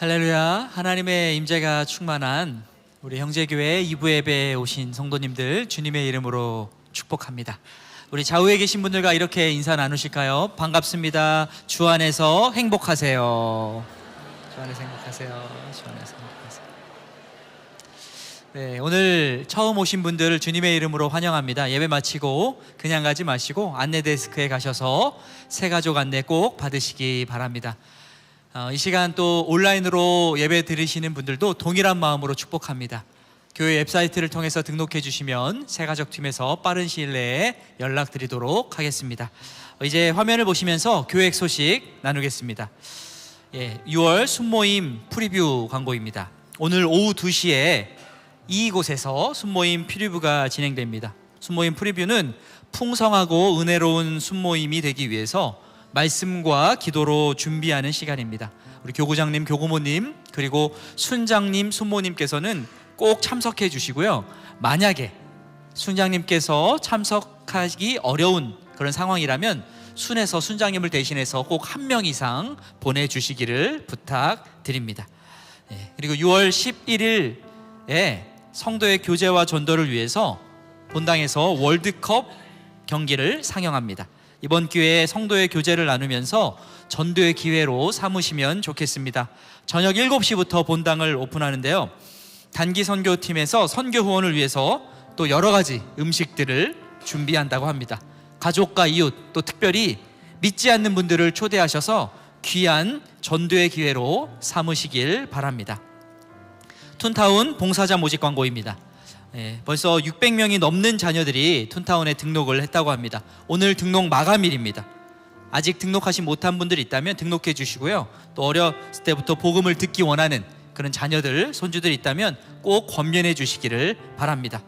할렐루야. 하나님의 임재가 충만한 우리 형제교회 2부 예배에 오신 성도님들 주님의 이름으로 축복합니다. 우리 좌우에 계신 분들과 이렇게 인사 나누실까요? 반갑습니다. 주 안에서 행복하세요. 주 안에서 행복하세요. 주 안에서 행복하세요. 네, 오늘 처음 오신 분들 주님의 이름으로 환영합니다. 예배 마치고 그냥 가지 마시고 안내 데스크에 가셔서 새가족 안내 꼭 받으시기 바랍니다. 이 시간 또 온라인으로 예배 드리시는 분들도 동일한 마음으로 축복합니다. 교회 웹사이트를 통해서 등록해 주시면 새가족팀에서 빠른 시일 내에 연락드리도록 하겠습니다. 이제 화면을 보시면서 교획 소식 나누겠습니다. 6월 순모임 프리뷰 광고입니다. 오늘 오후 2시에 이곳에서 순모임 프리뷰가 진행됩니다. 순모임 프리뷰는 풍성하고 은혜로운 순모임이 되기 위해서 말씀과 기도로 준비하는 시간입니다. 우리 교구장님, 교구모님, 그리고 순장님, 순모님께서는 꼭 참석해 주시고요. 만약에 순장님께서 참석하기 어려운 그런 상황이라면 순에서 순장님을 대신해서 꼭 한 명 이상 보내주시기를 부탁드립니다. 그리고 6월 11일에 성도의 교제와 전도를 위해서 본당에서 월드컵 경기를 상영합니다. 이번 기회에 성도의 교제를 나누면서 전도의 기회로 삼으시면 좋겠습니다. 저녁 7시부터 본당을 오픈하는데요. 단기 선교팀에서 선교 후원을 위해서 또 여러 가지 음식들을 준비한다고 합니다. 가족과 이웃, 또 특별히 믿지 않는 분들을 초대하셔서 귀한 전도의 기회로 삼으시길 바랍니다. 툰타운 봉사자 모집 광고입니다. 벌써 600명이 넘는 자녀들이 툰타운에 등록을 했다고 합니다. 오늘 등록 마감일입니다. 아직 등록하지 못한 분들이 있다면 등록해 주시고요. 또 어렸을 때부터 복음을 듣기 원하는 그런 자녀들, 손주들이 있다면 꼭 권면해 주시기를 바랍니다.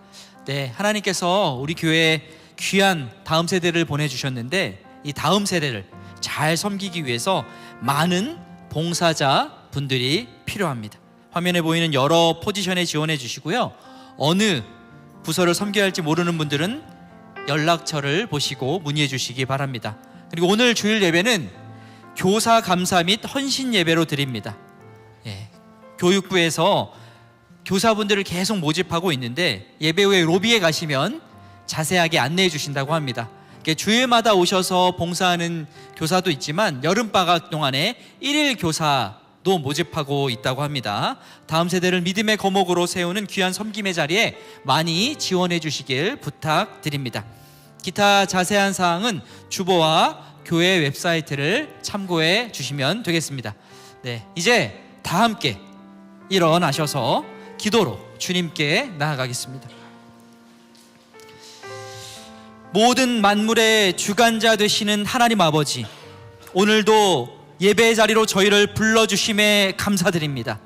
네, 하나님께서 우리 교회에 귀한 다음 세대를 보내주셨는데 이 다음 세대를 잘 섬기기 위해서 많은 봉사자 분들이 필요합니다. 화면에 보이는 여러 포지션에 지원해 주시고요. 어느 부서를 섬겨야 할지 모르는 분들은 연락처를 보시고 문의해 주시기 바랍니다. 그리고 오늘 주일 예배는 교사 감사 및 헌신 예배로 드립니다. 교육부에서 교사분들을 계속 모집하고 있는데 예배 후에 로비에 가시면 자세하게 안내해 주신다고 합니다. 주일마다 오셔서 봉사하는 교사도 있지만 여름방학 동안에 1일 교사도 모집하고 있다고 합니다. 다음 세대를 믿음의 거목으로 세우는 귀한 섬김의 자리에 많이 지원해 주시길 부탁드립니다. 기타 자세한 사항은 주보와 교회 웹사이트를 참고해 주시면 되겠습니다. 네, 이제 다 함께 일어나셔서 기도로 주님께 나아가겠습니다. 모든 만물의 주관자 되시는 하나님 아버지, 오늘도 예배의 자리로 저희를 불러주심에 감사드립니다.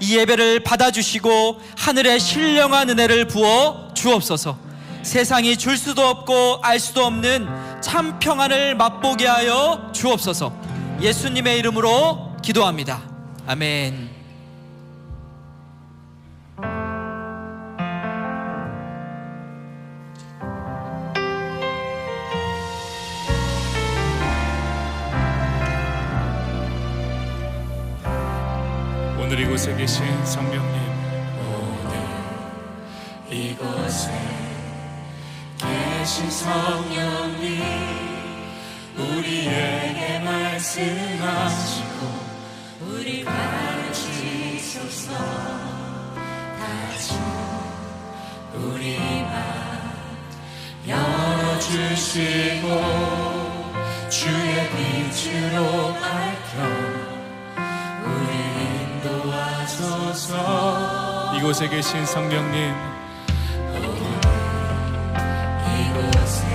이 예배를 받아주시고 하늘의 신령한 은혜를 부어 주옵소서. 세상이 줄 수도 없고 알 수도 없는 참 평안을 맛보게 하여 주옵소서. 예수님의 이름으로 기도합니다. 아멘. 오늘 이곳에 계신 성령님, 오늘 이곳에 계신 성령님, 우리에게 말씀하시고 우리 가르치소서. 다시 우리 맘 열어주시고 주의 빛으로 밝혀 이곳에 계신 성령님, 이곳에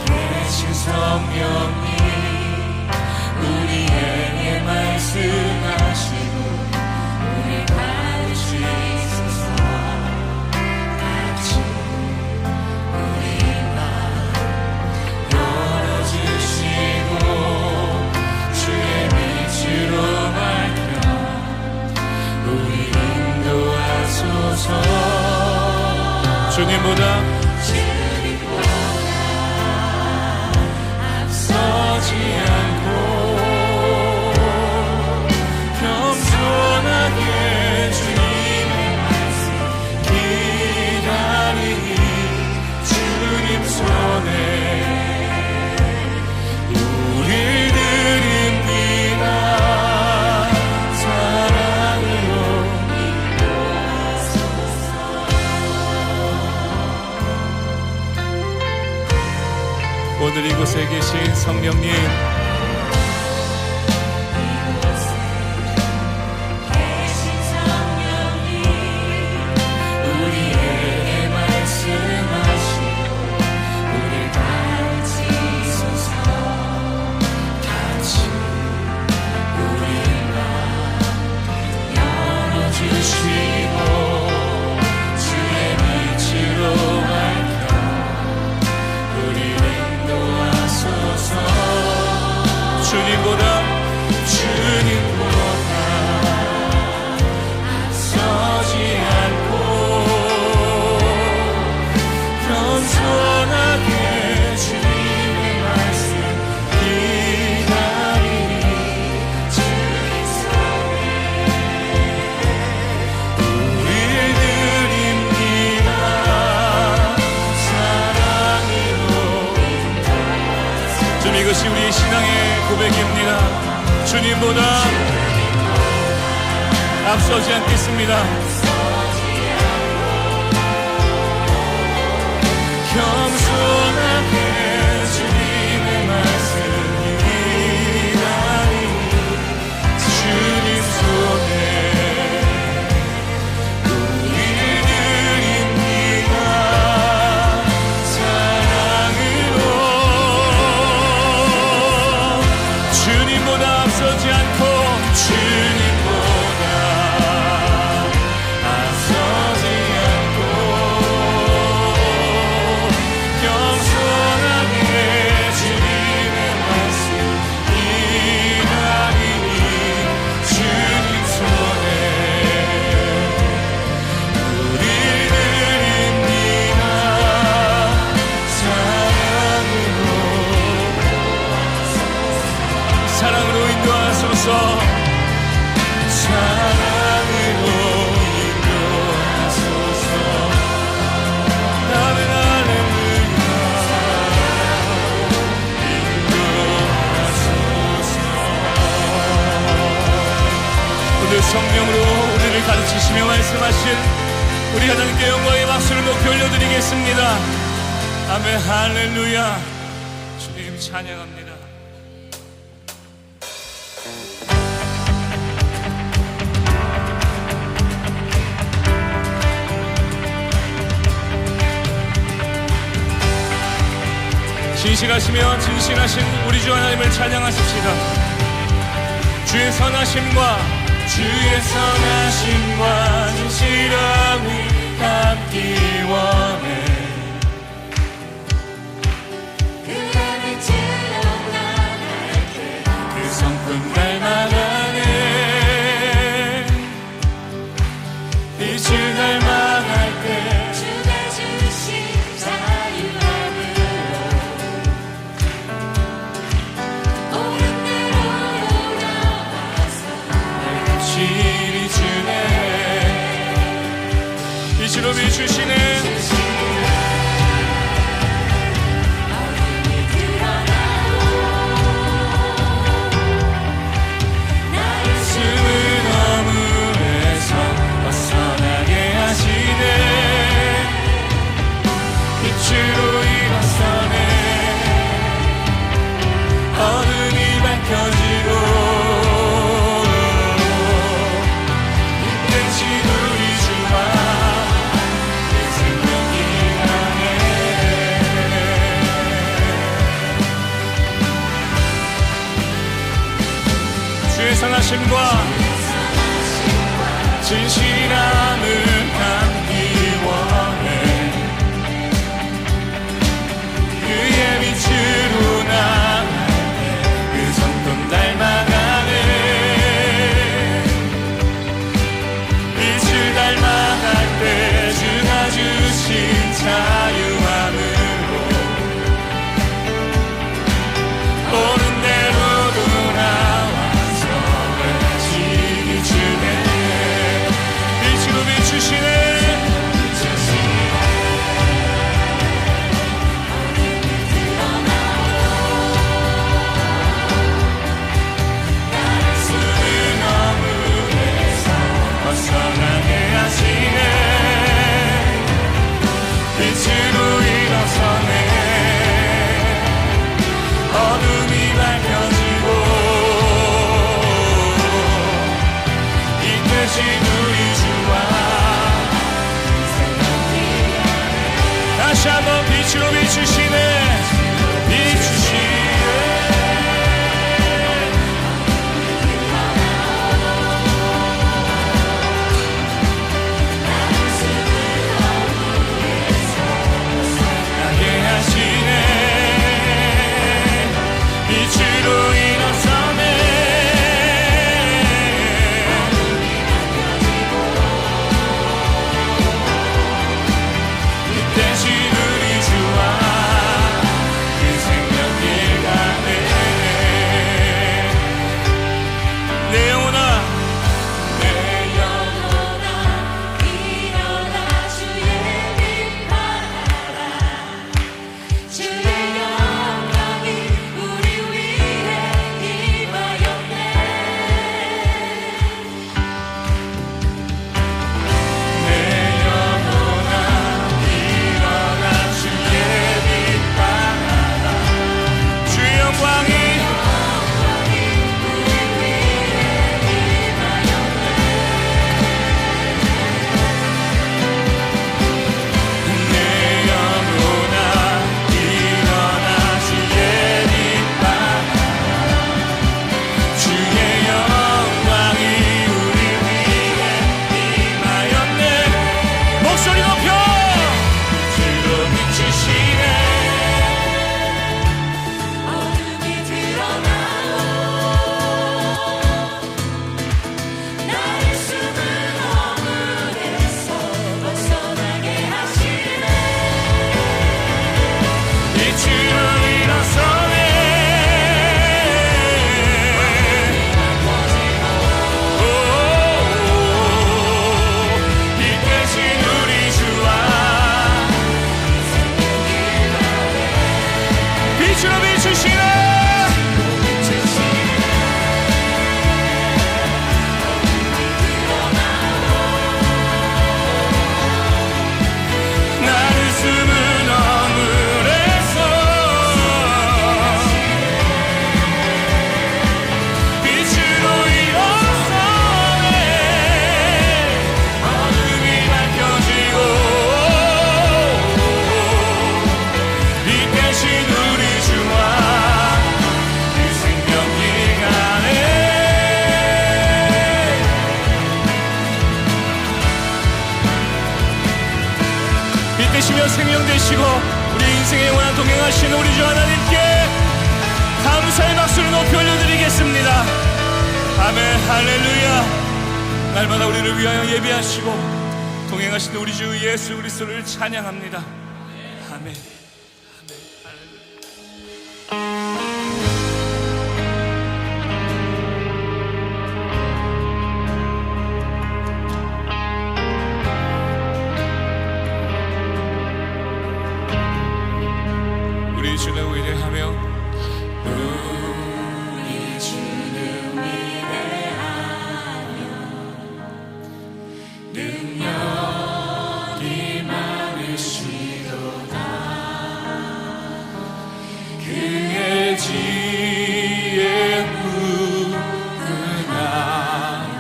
계신 성령님, 우리에게 말씀하시고 우리 가르치소서. 같이 우리 맘 열어주시고 주의 빛으로 밝혀 우리 인도하소서. 주님보다 앞서지 않고 오늘 이곳에 계신 성령님, 우리에게 말씀하시고 우리 가르치소서. 같이 우리 맘 열어주시고 주의 빛으로 밝혀 우리를 인도하소서. 주님보다 앞서지 않고 겸손하게 주님의 말씀 기다리니 주님 손에 우리를 드립니다. 사랑으로 주님, 이것이 우리의 신앙의 고백입니다. 주님보다 앞서지 않겠습니다. 겸손하게 주님의 말씀 기다리니 주님 손에 우리를 드립니다. 사랑으로 주님보다 앞서지 않고 주님보다 앞서지 않고 겸손하게 주님의 말씀 기다리니 주님 손에 우리를 드립니다. 사랑으로 인도하소서. 사랑으로 인도하소서. 아멘 할렐루야. 인도하소서. 오늘 성령으로 우리를 가르치시며 말씀하신 우리 하나님께 영광의 박수를 높이 올려드리겠습니다. 아멘 할렐루야. 주님 찬양합니다. 진실하시며 진실하신 우리 주 하나님을 찬양하십시다. 주의 선하심과 주의 선하심과 진실함이 닿기 원해. 그의 빛으로 나갈게. 그 성품 닮아가네. 빛을 닮아갈 때 주가 주신 자유함으로 옳은 대로 돌아와서 빛이 비추네. 빛으로 비추시네. 어둠이 드러나고 나의 숨은 어둠에서 벗어나게 하시네. 빛으로 일어서네. 어둠이 밝혀지고 빛같이 우리 주와 내 생명이 강해. 주의 선하심과 진실함을 담기 원해. 그의 빛으로 나갈때 그 성품 닮아가네. 빛을 닮아갈 때 주가 주신 자유함으로 옳은 대로 돌아와서 외치기 주네. 빛으로 비추시네. 생명 되시고 우리 인생의 영원한 동행하시는 우리 주 하나님께 감사의 박수를 높이 올려드리겠습니다. 아멘. 할렐루야. 날마다 우리를 위하여 예배하시고 동행하시는 우리 주 예수 그리스도를 찬양합니다. 아멘. 우리 주를 위대하며 우리 주를 위대하며 능력이 많으시도다. 그의 지혜 훈훈하며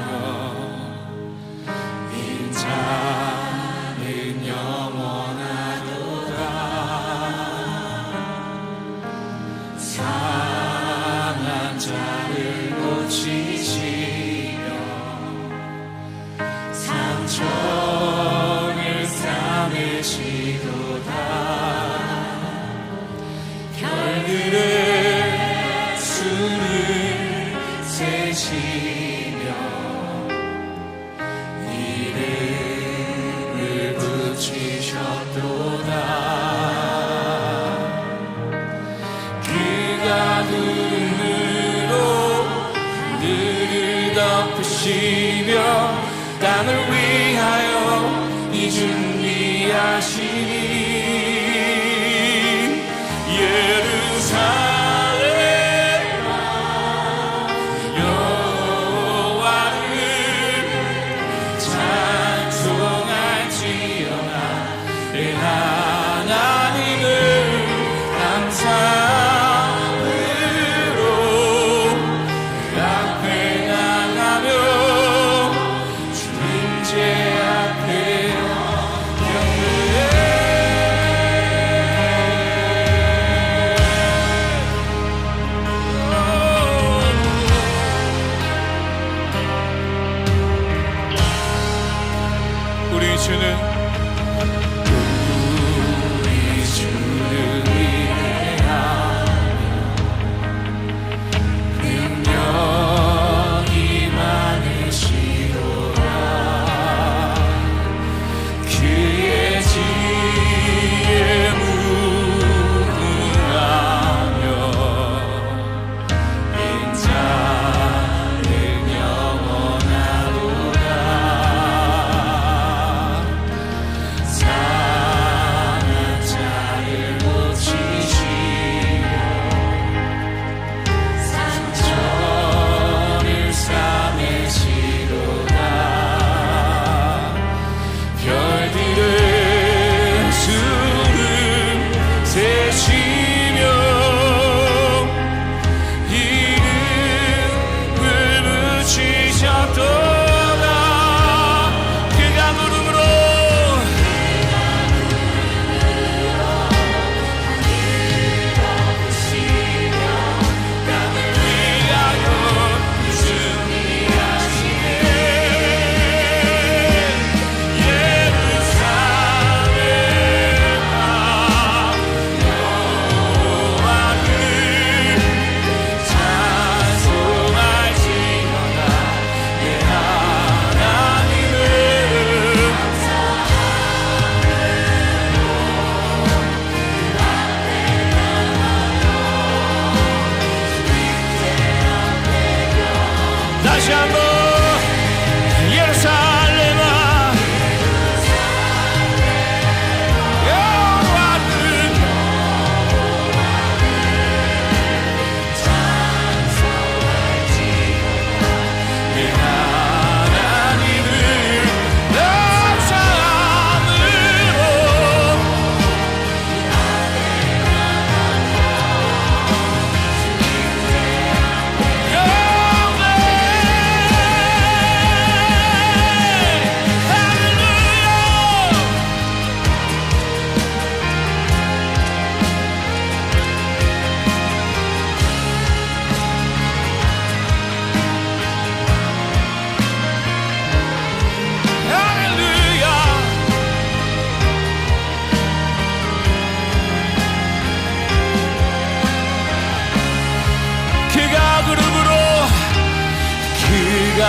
인자는 영원하도다. 상한 자를 고치시며 상처를 싸매시도다. 별들의 수를 세시며 이름을 붙이셨도다. 그가 눈으로 하늘을 덮으시며 땅을 위하여 이 준비하시니 예루살렘아 여호와를 찬송할지어다. 내 하나님을 감사함으로 그 앞에 나가며 주님제 앞에 경배해.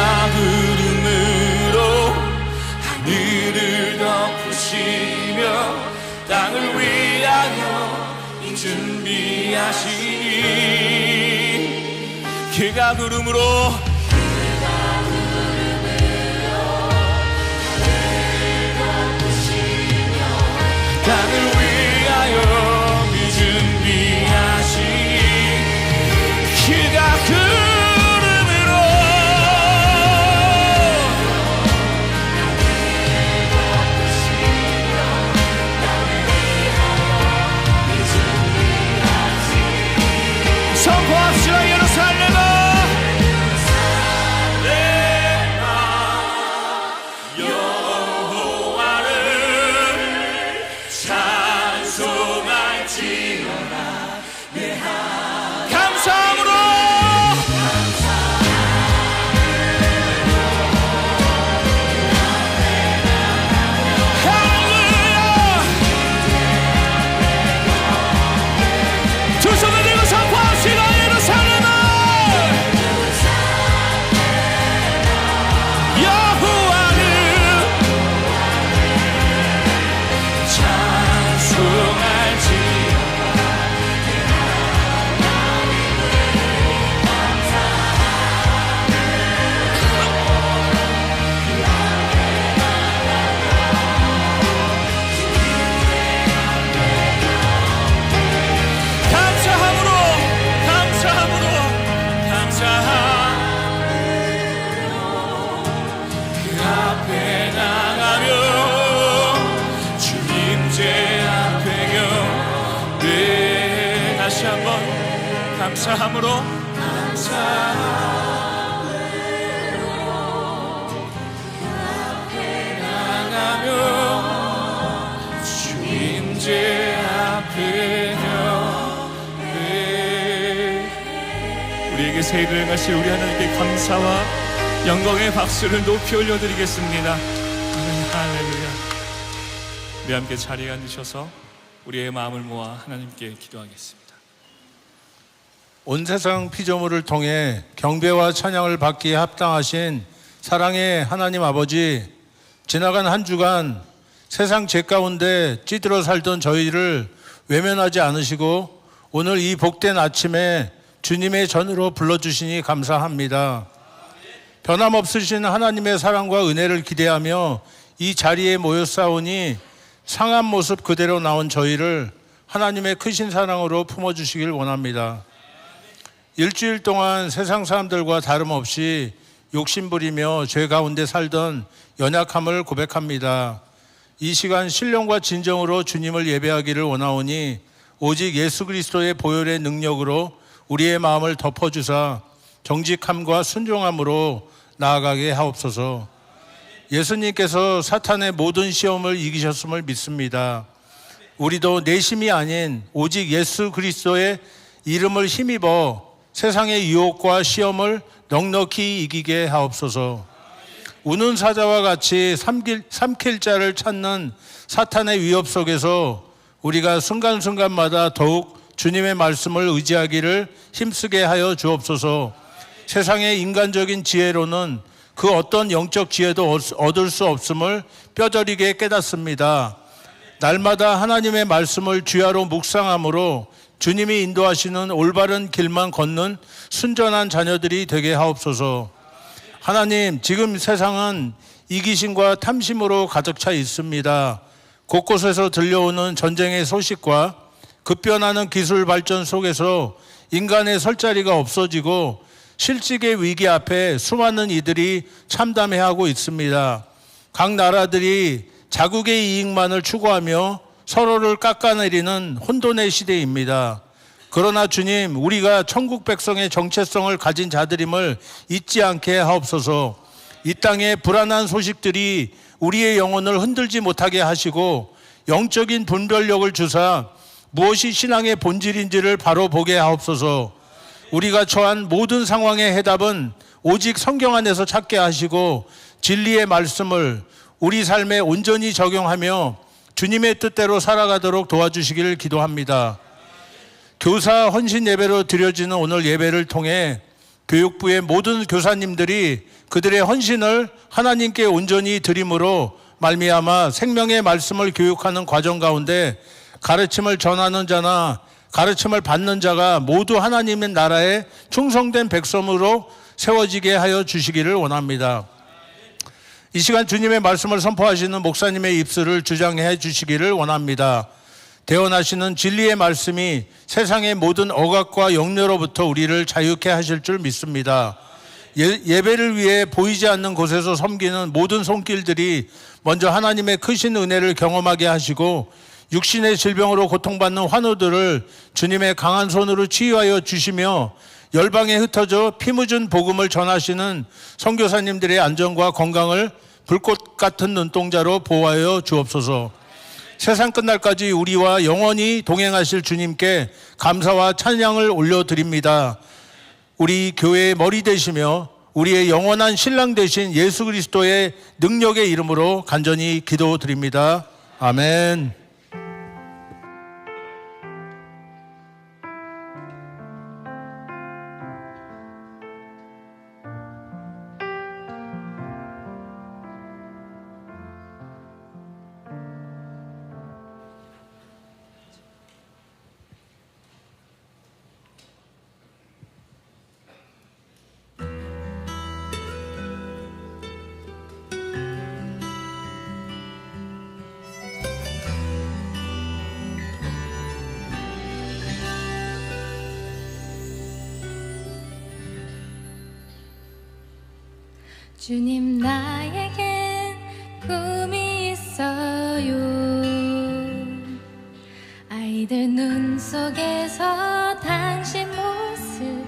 그가 구름으로 하늘을 덮으시며 땅을 위하여 준비하시니 그가 구름으로 땅을 위하여 준비하시니 그가 구름으로 선포합시다. 예루살렘아 여호와를 찬송할지어다. 감사함으로 할렐루야. 두 손을 들고 선포합시다. 예루살렘아 여호와를 찬송할지어다. 감사함으로 그 앞에 나가며 주님 제 앞에 경배. 다시 한번 감사함으로 나가며 주님 제 앞에 경배. 우리에게 세일을 행하실 우리 하나님께 감사와 영광의 박수를 높이 올려드리겠습니다. 할렐루야. 우리 함께 자리에 앉으셔서 우리의 마음을 모아 하나님께 기도하겠습니다. 온 세상 피조물을 통해 경배와 찬양을 받기에 합당하신 사랑의 하나님 아버지, 지나간 한 주간 세상 죄 가운데 찌들어 살던 저희를 외면하지 않으시고 오늘 이 복된 아침에 주님의 전으로 불러주시니 감사합니다. 변함없으신 하나님의 사랑과 은혜를 기대하며 이 자리에 모여 싸우니 상한 모습 그대로 나온 저희를 하나님의 크신 사랑으로 품어주시길 원합니다. 일주일 동안 세상 사람들과 다름없이 욕심부리며 죄 가운데 살던 연약함을 고백합니다. 이 시간 신령과 진정으로 주님을 예배하기를 원하오니 오직 예수 그리스도의 보혈의 능력으로 우리의 마음을 덮어주사 정직함과 순종함으로 나아가게 하옵소서. 예수님께서 사탄의 모든 시험을 이기셨음을 믿습니다. 우리도 내심이 아닌 오직 예수 그리스도의 이름을 힘입어 세상의 유혹과 시험을 넉넉히 이기게 하옵소서. 우는 사자와 같이 삼킬 자를 찾는 사탄의 위협 속에서 우리가 순간순간마다 더욱 주님의 말씀을 의지하기를 힘쓰게 하여 주옵소서. 세상의 인간적인 지혜로는 그 어떤 영적 지혜도 얻을 수 없음을 뼈저리게 깨닫습니다. 날마다 하나님의 말씀을 주야로 묵상함으로 주님이 인도하시는 올바른 길만 걷는 순전한 자녀들이 되게 하옵소서. 하나님, 지금 세상은 이기심과 탐심으로 가득 차 있습니다. 곳곳에서 들려오는 전쟁의 소식과 급변하는 기술 발전 속에서 인간의 설 자리가 없어지고 실직의 위기 앞에 수많은 이들이 참담해하고 있습니다. 각 나라들이 자국의 이익만을 추구하며 서로를 깎아내리는 혼돈의 시대입니다. 그러나 주님, 우리가 천국 백성의 정체성을 가진 자들임을 잊지 않게 하옵소서. 이 땅의 불안한 소식들이 우리의 영혼을 흔들지 못하게 하시고 영적인 분별력을 주사 무엇이 신앙의 본질인지를 바로 보게 하옵소서. 우리가 처한 모든 상황의 해답은 오직 성경 안에서 찾게 하시고 진리의 말씀을 우리 삶에 온전히 적용하며 주님의 뜻대로 살아가도록 도와주시기를 기도합니다. 교사 헌신 예배로 드려지는 오늘 예배를 통해 교육부의 모든 교사님들이 그들의 헌신을 하나님께 온전히 드림으로 말미암아 생명의 말씀을 교육하는 과정 가운데 가르침을 전하는 자나 가르침을 받는 자가 모두 하나님의 나라에 충성된 백성으로 세워지게 하여 주시기를 원합니다. 이 시간 주님의 말씀을 선포하시는 목사님의 입술을 주장해 주시기를 원합니다. 대언하시는 진리의 말씀이 세상의 모든 억압과 역려로부터 우리를 자유케 하실 줄 믿습니다. 예배를 위해 보이지 않는 곳에서 섬기는 모든 손길들이 먼저 하나님의 크신 은혜를 경험하게 하시고 육신의 질병으로 고통받는 환우들을 주님의 강한 손으로 치유하여 주시며 열방에 흩어져 피 묻은 복음을 전하시는 선교사님들의 안전과 건강을 불꽃 같은 눈동자로 보호하여 주옵소서. 세상 끝날까지 우리와 영원히 동행하실 주님께 감사와 찬양을 올려드립니다. 우리 교회의 머리 되시며 우리의 영원한 신랑 되신 예수 그리스도의 능력의 이름으로 간절히 기도드립니다. 아멘. 주님 나에겐 꿈이 있어요. 아이들 눈 속에서 당신 모습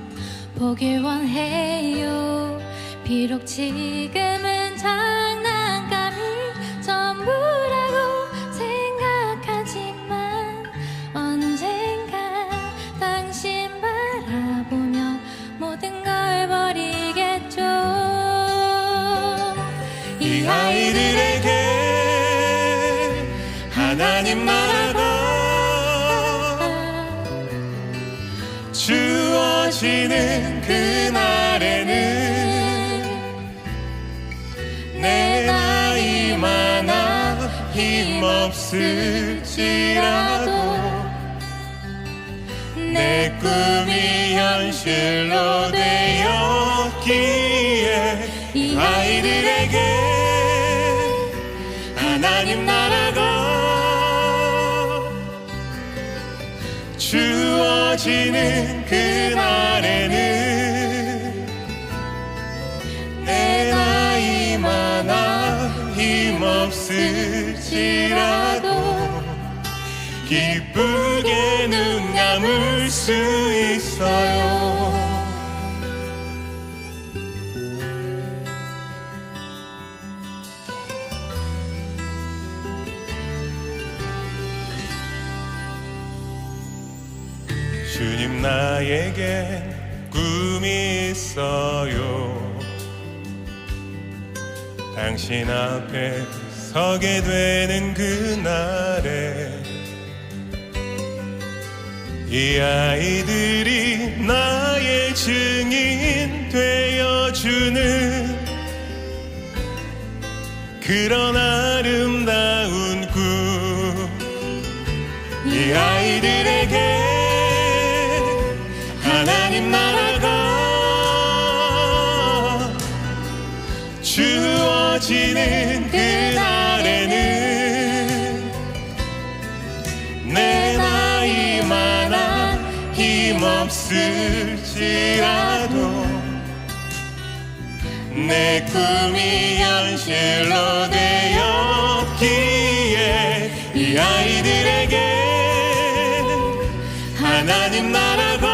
보길 원해요. 비록 지금은 장난감이 전부라고 생각하지만 언젠가 당신 바라보며 모든 걸 버리겠죠. 이 아이들에게 하나님 나라가 주어지는 그날에는 내 나이만아 힘없을지라도 내 꿈이 현실로 되었기에 이 아이들에게 하나님 나라가 주어지는 그날에는 내 나이만아 힘없을지라도 기쁘게 눈 감을 수 있어요. 주님 나에겐 꿈이 있어요. 당신 앞에 서게 되는 그날에 이 아이들이 나의 증인 되어주는 그런 아름다운 꿈. 이 아이들에게 하나님 나라가 주어지는 그날에는 내 나이만아 힘없을지라도 내 꿈이 현실로 되었기에 이 아이들에게 하나님 나라가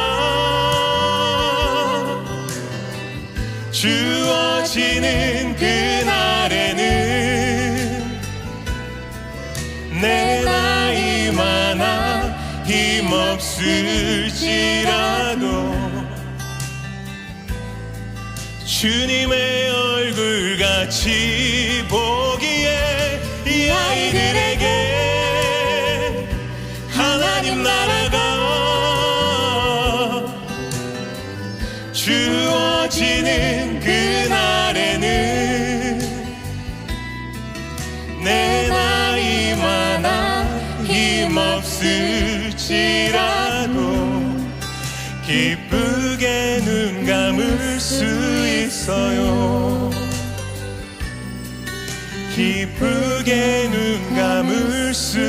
주어지는 그날에는 내 나이만아 힘없을지라도 주님의 얼굴같이 보기에 이 아이들에게 하나님 나라가 주어 있을지라도 기쁘게 눈 감을 수 있어요. 기쁘게 눈 감을 수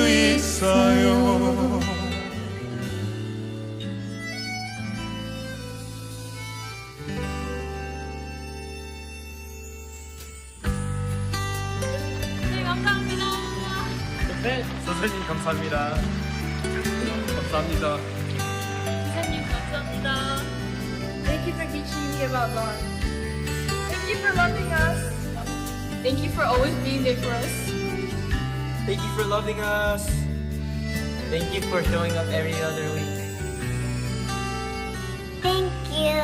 있어요. 네, 감사합니다. 네, 선생님 감사합니다. 감사합니다. 기사님 감사합니다. Thank you for teaching me about God. Thank you for loving us. Thank you for always being there for us. Thank you for loving us. Thank you for showing up every other week. Thank you.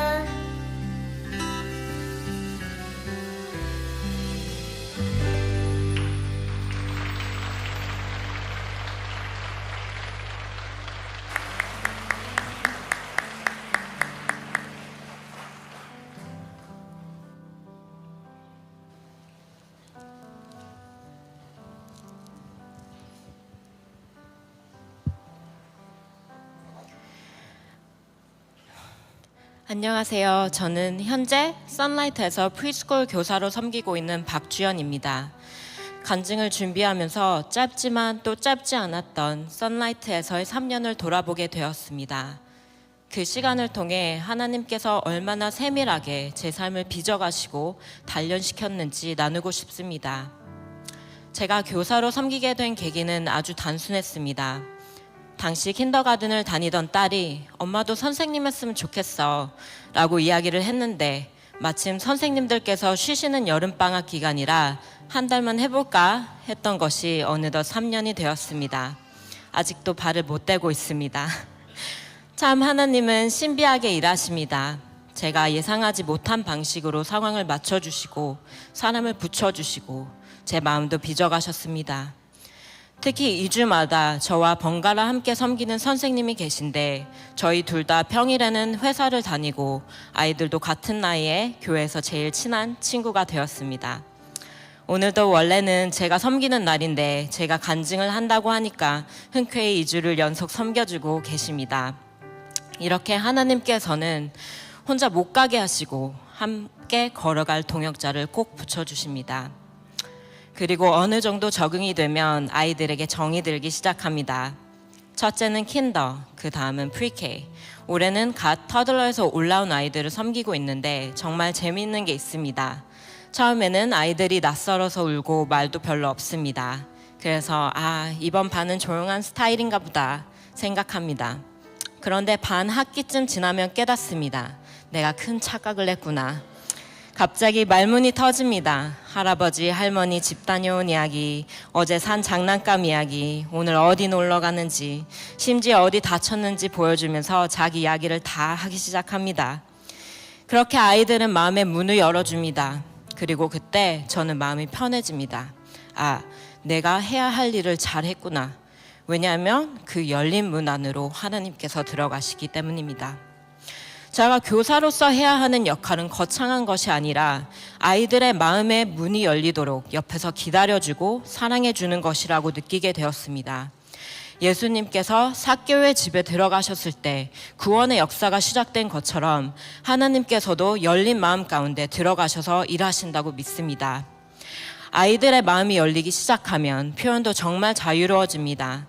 안녕하세요. 저는 현재 선라이트에서 프리스쿨 교사로 섬기고 있는 박주연입니다. 간증을 준비하면서 짧지만 또 짧지 않았던 선라이트에서의 3년을 돌아보게 되었습니다. 그 시간을 통해 하나님께서 얼마나 세밀하게 제 삶을 빚어가시고 단련시켰는지 나누고 싶습니다. 제가 교사로 섬기게 된 계기는 아주 단순했습니다. 당시 킨더가든을 다니던 딸이 엄마도 선생님 했으면 좋겠어 라고 이야기를 했는데 마침 선생님들께서 쉬시는 여름방학 기간이라 한 달만 해볼까 했던 것이 어느덧 3년이 되었습니다. 아직도 발을 못 떼고 있습니다. 참 하나님은 신비하게 일하십니다. 제가 예상하지 못한 방식으로 상황을 맞춰주시고 사람을 붙여주시고 제 마음도 빚어가셨습니다. 특히 2주마다 저와 번갈아 함께 섬기는 선생님이 계신데 저희 둘 다 평일에는 회사를 다니고 아이들도 같은 나이에 교회에서 제일 친한 친구가 되었습니다. 오늘도 원래는 제가 섬기는 날인데 제가 간증을 한다고 하니까 흔쾌히 2주를 연속 섬겨주고 계십니다. 이렇게 하나님께서는 혼자 못 가게 하시고 함께 걸어갈 동역자를 꼭 붙여주십니다. 그리고 어느 정도 적응이 되면 아이들에게 정이 들기 시작합니다. 첫째는 킨더, 그 다음은 프리케이. 올해는 갓 터들러에서 올라온 아이들을 섬기고 있는데 정말 재미있는 게 있습니다. 처음에는 아이들이 낯설어서 울고 말도 별로 없습니다. 그래서 이번 반은 조용한 스타일인가 보다 생각합니다. 그런데 반 학기쯤 지나면 깨닫습니다. 내가 큰 착각을 했구나. 갑자기 말문이 터집니다. 할아버지, 할머니 집 다녀온 이야기, 어제 산 장난감 이야기, 오늘 어디 놀러 가는지, 심지어 어디 다쳤는지 보여주면서 자기 이야기를 다 하기 시작합니다. 그렇게 아이들은 마음의 문을 열어줍니다. 그리고 그때 저는 마음이 편해집니다. 내가 해야 할 일을 잘했구나. 왜냐하면 그 열린 문 안으로 하나님께서 들어가시기 때문입니다. 제가 교사로서 해야 하는 역할은 거창한 것이 아니라 아이들의 마음의 문이 열리도록 옆에서 기다려주고 사랑해주는 것이라고 느끼게 되었습니다. 예수님께서 삭개오의 집에 들어가셨을 때 구원의 역사가 시작된 것처럼 하나님께서도 열린 마음 가운데 들어가셔서 일하신다고 믿습니다. 아이들의 마음이 열리기 시작하면 표현도 정말 자유로워집니다.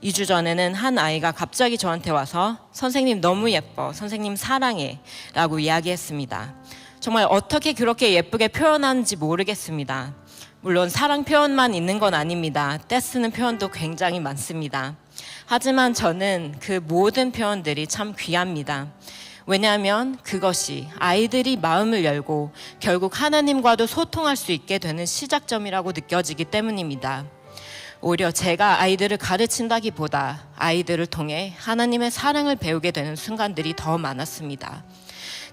2주 전에는 한 아이가 갑자기 저한테 와서 선생님 너무 예뻐, 선생님 사랑해 라고 이야기했습니다. 정말 어떻게 그렇게 예쁘게 표현하는지 모르겠습니다. 물론 사랑 표현만 있는 건 아닙니다. 떼쓰는 표현도 굉장히 많습니다. 하지만 저는 그 모든 표현들이 참 귀합니다. 왜냐하면 그것이 아이들이 마음을 열고 결국 하나님과도 소통할 수 있게 되는 시작점이라고 느껴지기 때문입니다. 오히려 제가 아이들을 가르친다기보다 아이들을 통해 하나님의 사랑을 배우게 되는 순간들이 더 많았습니다.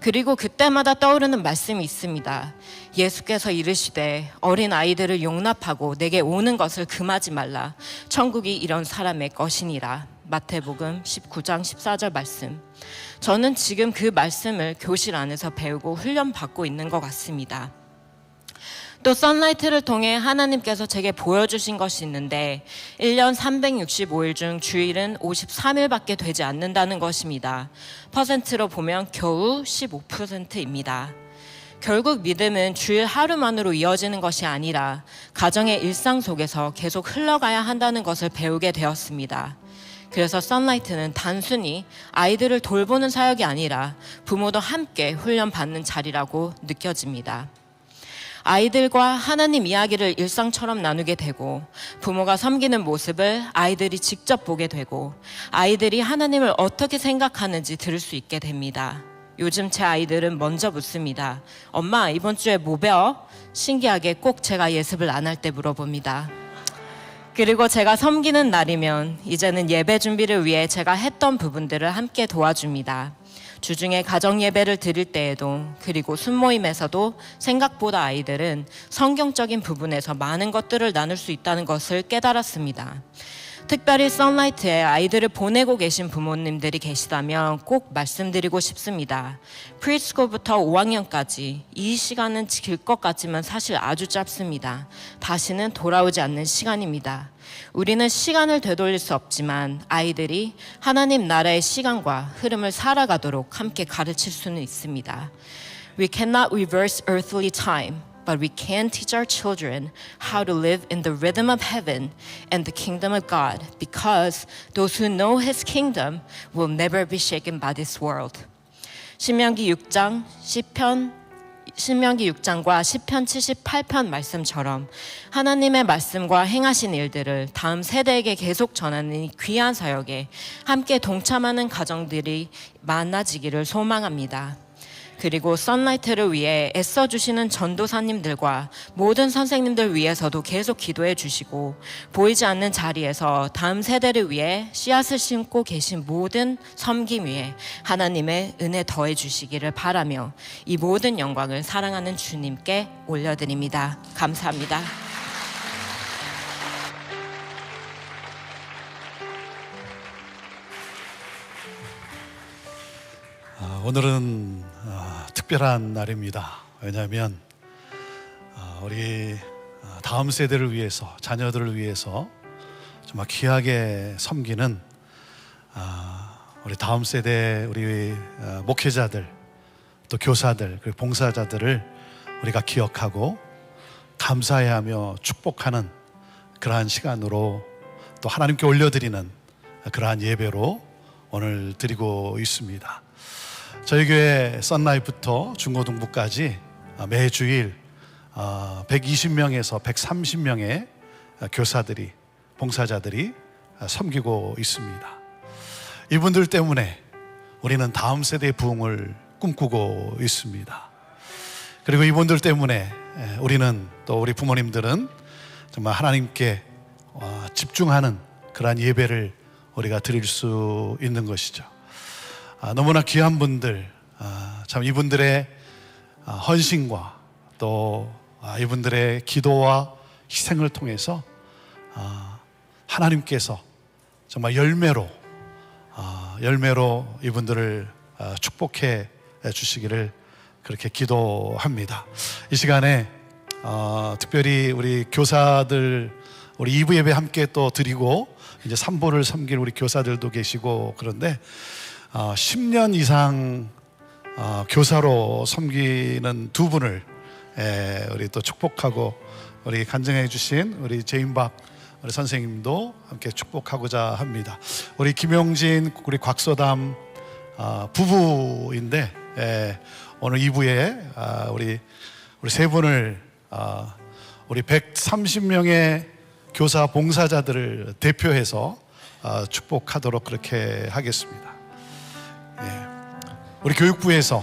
그리고 그때마다 떠오르는 말씀이 있습니다. 예수께서 이르시되 어린 아이들을 용납하고 내게 오는 것을 금하지 말라. 천국이 이런 사람의 것이니라. 마태복음 19장 14절 말씀. 저는 지금 그 말씀을 교실 안에서 배우고 훈련받고 있는 것 같습니다. 또 썬라이트를 통해 하나님께서 제게 보여주신 것이 있는데 1년 365일 중 주일은 53일밖에 되지 않는다는 것입니다. 퍼센트로 보면 겨우 15%입니다. 결국 믿음은 주일 하루만으로 이어지는 것이 아니라 가정의 일상 속에서 계속 흘러가야 한다는 것을 배우게 되었습니다. 그래서 썬라이트는 단순히 아이들을 돌보는 사역이 아니라 부모도 함께 훈련받는 자리라고 느껴집니다. 아이들과 하나님 이야기를 일상처럼 나누게 되고 부모가 섬기는 모습을 아이들이 직접 보게 되고 아이들이 하나님을 어떻게 생각하는지 들을 수 있게 됩니다. 요즘 제 아이들은 먼저 묻습니다. 엄마, 이번 주에 뭐 배워? 신기하게 꼭 제가 예습을 안 할 때 물어봅니다. 그리고 제가 섬기는 날이면 이제는 예배 준비를 위해 제가 했던 부분들을 함께 도와줍니다. 주중에 가정 예배를 드릴 때에도 그리고 순모임에서도 생각보다 아이들은 성경적인 부분에서 많은 것들을 나눌 수 있다는 것을 깨달았습니다. 특별히 썬라이트에 아이들을 보내고 계신 부모님들이 계시다면 꼭 말씀드리고 싶습니다. 프리스쿨부터 5학년까지 이 시간은 길 것 같지만 사실 아주 짧습니다. 다시는 돌아오지 않는 시간입니다. 우리는 시간을 되돌릴 수 없지만 아이들이 하나님 나라의 시간과 흐름을 살아가도록 함께 가르칠 수는 있습니다. We cannot reverse earthly time, but we can teach our children how to live in the rhythm of heaven and the kingdom of God, because those who know His kingdom will never be shaken by this world. 신명기 6장과 시편 78편 말씀처럼 하나님의 말씀과 행하신 일들을 다음 세대에게 계속 전하는 이 귀한 사역에 함께 동참하는 가정들이 많아지기를 소망합니다. 그리고 썬라이트를 위해 애써주시는 전도사님들과 모든 선생님들 위해서도 계속 기도해 주시고 보이지 않는 자리에서 다음 세대를 위해 씨앗을 심고 계신 모든 섬김 위에 하나님의 은혜 더해 주시기를 바라며 이 모든 영광을 사랑하는 주님께 올려드립니다. 감사합니다. 오늘은 특별한 날입니다. 왜냐하면 우리 다음 세대를 위해서, 자녀들을 위해서 정말 귀하게 섬기는 우리 다음 세대 우리 목회자들, 또 교사들, 그리고 봉사자들을 우리가 기억하고 감사해하며 축복하는 그러한 시간으로 또 하나님께 올려드리는 그러한 예배로 오늘 드리고 있습니다. 저희 교회 썬라이프부터 중고등부까지 매주일 120명에서 130명의 교사들이, 봉사자들이 섬기고 있습니다. 이분들 때문에 우리는 다음 세대의 부흥을 꿈꾸고 있습니다. 그리고 이분들 때문에 우리는, 또 우리 부모님들은 정말 하나님께 집중하는 그러한 예배를 우리가 드릴 수 있는 것이죠. 너무나 귀한 분들, 참 이분들의 헌신과 또 이분들의 기도와 희생을 통해서 하나님께서 정말 열매로 이분들을 축복해 주시기를 그렇게 기도합니다. 이 시간에 특별히 우리 교사들, 우리 2부 예배 함께 또 드리고 이제 3부를 섬길 우리 교사들도 계시고, 그런데 10년 이상 교사로 섬기는 두 분을 우리 또 축복하고, 우리 간증해 주신 우리 제임박 우리 선생님도 함께 축복하고자 합니다. 우리 김용진, 우리 곽소담 부부인데 오늘 2부에 우리 세 분을 우리 130명의 교사 봉사자들을 대표해서 축복하도록 그렇게 하겠습니다. 우리 교육부에서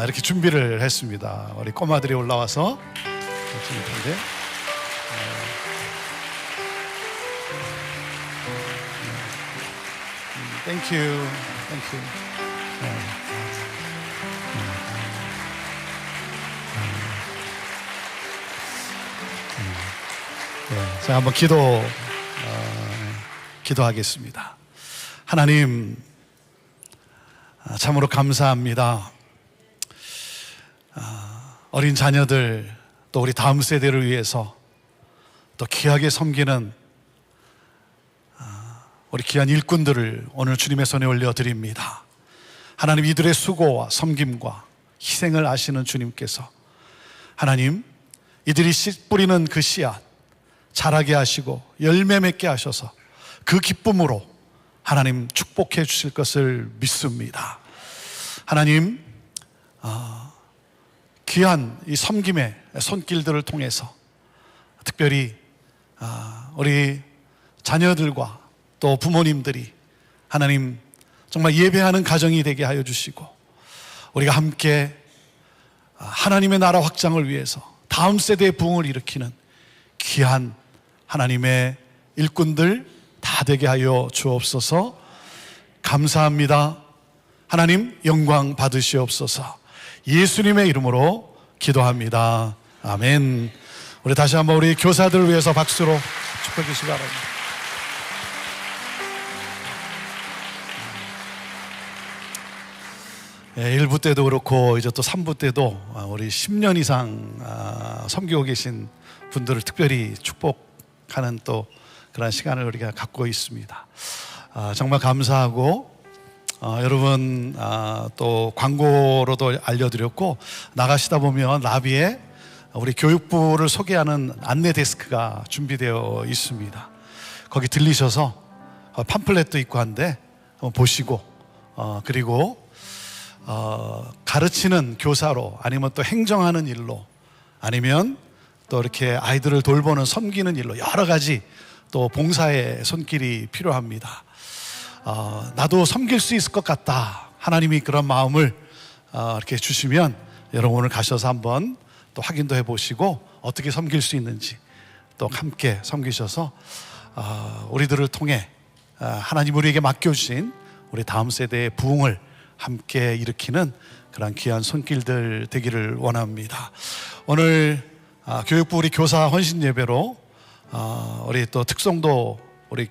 이렇게 준비를 했습니다. 우리 꼬마들이 올라와서 텐데. Thank you. Thank you. 자, 한번 기도하겠습니다. 하나님, 참으로 감사합니다. 어린 자녀들, 또 우리 다음 세대를 위해서 또 귀하게 섬기는 우리 귀한 일꾼들을 오늘 주님의 손에 올려드립니다. 하나님, 이들의 수고와 섬김과 희생을 아시는 주님께서 하나님, 이들이 뿌리는 그 씨앗 자라게 하시고 열매 맺게 하셔서 그 기쁨으로 하나님 축복해 주실 것을 믿습니다. 하나님, 귀한 이 섬김의 손길들을 통해서 특별히 우리 자녀들과 또 부모님들이 하나님 정말 예배하는 가정이 되게 하여 주시고, 우리가 함께 하나님의 나라 확장을 위해서 다음 세대의 부흥을 일으키는 귀한 하나님의 일꾼들 다 되게 하여 주옵소서. 감사합니다. 하나님 영광 받으시옵소서. 예수님의 이름으로 기도합니다. 아멘. 우리 다시 한번 우리 교사들을 위해서 박수로 축복해 주시기 바랍니다. 예, 1부 때도 그렇고 이제 또 3부 때도 우리 10년 이상 섬기고 계신 분들을 특별히 축복하는 또 그런 시간을 우리가 갖고 있습니다. 정말 감사하고, 여러분 또 광고로도 알려드렸고, 나가시다 보면 나비에 우리 교육부를 소개하는 안내 데스크가 준비되어 있습니다. 거기 들리셔서 팜플렛도 있고 한데 보시고, 그리고 가르치는 교사로, 아니면 또 행정하는 일로, 아니면 또 이렇게 아이들을 돌보는 섬기는 일로 여러 가지 또 봉사의 손길이 필요합니다. 나도 섬길 수 있을 것 같다, 하나님이 그런 마음을 이렇게 주시면 여러분 오늘 가셔서 한번 또 확인도 해보시고 어떻게 섬길 수 있는지 또 함께 섬기셔서 우리들을 통해 하나님 우리에게 맡겨주신 우리 다음 세대의 부흥을 함께 일으키는 그런 귀한 손길들 되기를 원합니다. 오늘 교육부 우리 교사 헌신 예배로 우리 또 특송도 우리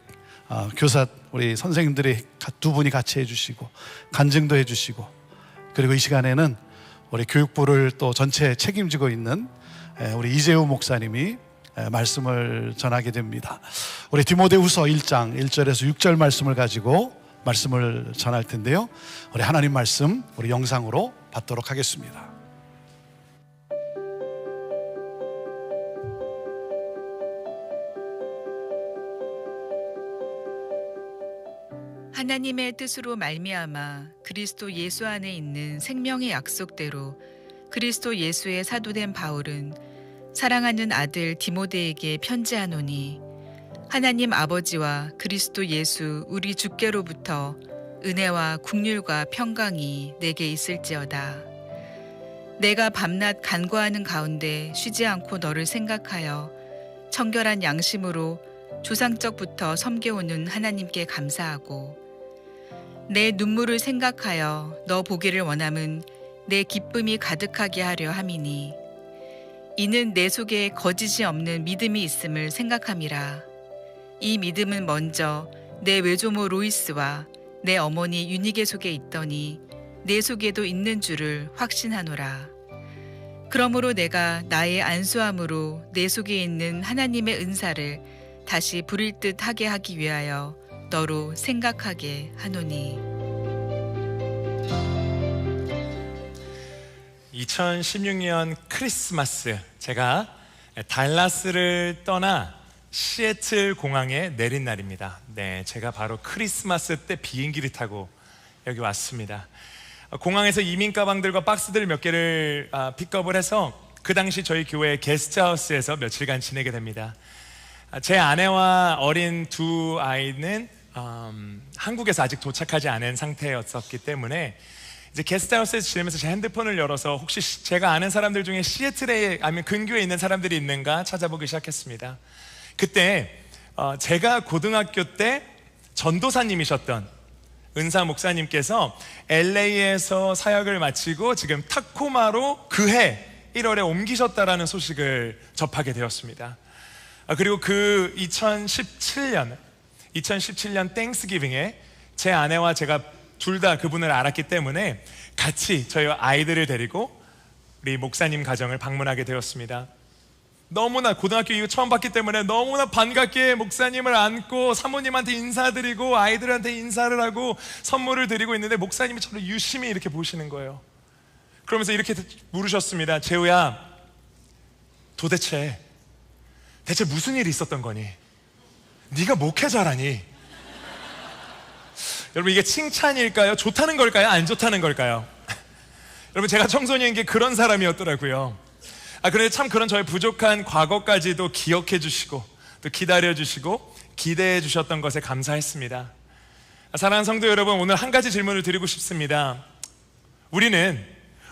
교사 우리 선생님들이 두 분이 같이 해주시고 간증도 해주시고, 그리고 이 시간에는 우리 교육부를 또 전체 책임지고 있는 우리 이재우 목사님이 말씀을 전하게 됩니다. 우리 디모데후서 1장 1절에서 6절 말씀을 가지고 말씀을 전할 텐데요, 우리 하나님 말씀 우리 영상으로 받도록 하겠습니다. 하나님의 뜻으로 말미암아 그리스도 예수 안에 있는 생명의 약속대로 그리스도 예수의 사도된 바울은 사랑하는 아들 디모데에게 편지하노니, 하나님 아버지와 그리스도 예수 우리 주께로부터 은혜와 긍휼과 평강이 내게 있을지어다. 내가 밤낮 간구하는 가운데 쉬지 않고 너를 생각하여 청결한 양심으로 조상적부터 섬겨오는 하나님께 감사하고, 내 눈물을 생각하여 너 보기를 원함은 내 기쁨이 가득하게 하려 함이니, 이는 내 속에 거짓이 없는 믿음이 있음을 생각함이라. 이 믿음은 먼저 내 외조모 로이스와 내 어머니 유니게 속에 있더니 내 속에도 있는 줄을 확신하노라. 그러므로 내가 나의 안수함으로 내 속에 있는 하나님의 은사를 다시 부릴 듯 하게 하기 위하여 너로 생각하게 하노니. 2016년 크리스마스, 제가 달라스를 떠나 시애틀 공항에 내린 날입니다. 네, 제가 바로 크리스마스 때 비행기를 타고 여기 왔습니다. 공항에서 이민 가방들과 박스들 몇 개를 픽업을 해서 그 당시 저희 교회 게스트하우스에서 며칠간 지내게 됩니다. 제 아내와 어린 두 아이는 한국에서 아직 도착하지 않은 상태였었기 때문에 이제 게스트하우스에서 지내면서 제 핸드폰을 열어서 혹시 제가 아는 사람들 중에 시애틀에 아니면 근교에 있는 사람들이 있는가 찾아보기 시작했습니다. 그때 제가 고등학교 때 전도사님이셨던 은사 목사님께서 LA에서 사역을 마치고 지금 타코마로 그해 1월에 옮기셨다라는 소식을 접하게 되었습니다. 그리고 그 2017년 땡스기빙에 제 아내와 제가 둘 다 그분을 알았기 때문에 같이 저희 아이들을 데리고 우리 목사님 가정을 방문하게 되었습니다. 너무나 고등학교 이후 처음 봤기 때문에 너무나 반갑게 목사님을 안고 사모님한테 인사드리고 아이들한테 인사를 하고 선물을 드리고 있는데 목사님이 저를 유심히 이렇게 보시는 거예요. 그러면서 이렇게 물으셨습니다. 재우야, 대체 무슨 일이 있었던 거니? 네가 목회자라니? 여러분, 이게 칭찬일까요? 좋다는 걸까요? 안 좋다는 걸까요? 여러분, 제가 청소년기에 그런 사람이었더라고요. 그런데 참 그런 저의 부족한 과거까지도 기억해 주시고 또 기다려 주시고 기대해 주셨던 것에 감사했습니다. 사랑하는 성도 여러분, 오늘 한 가지 질문을 드리고 싶습니다. 우리는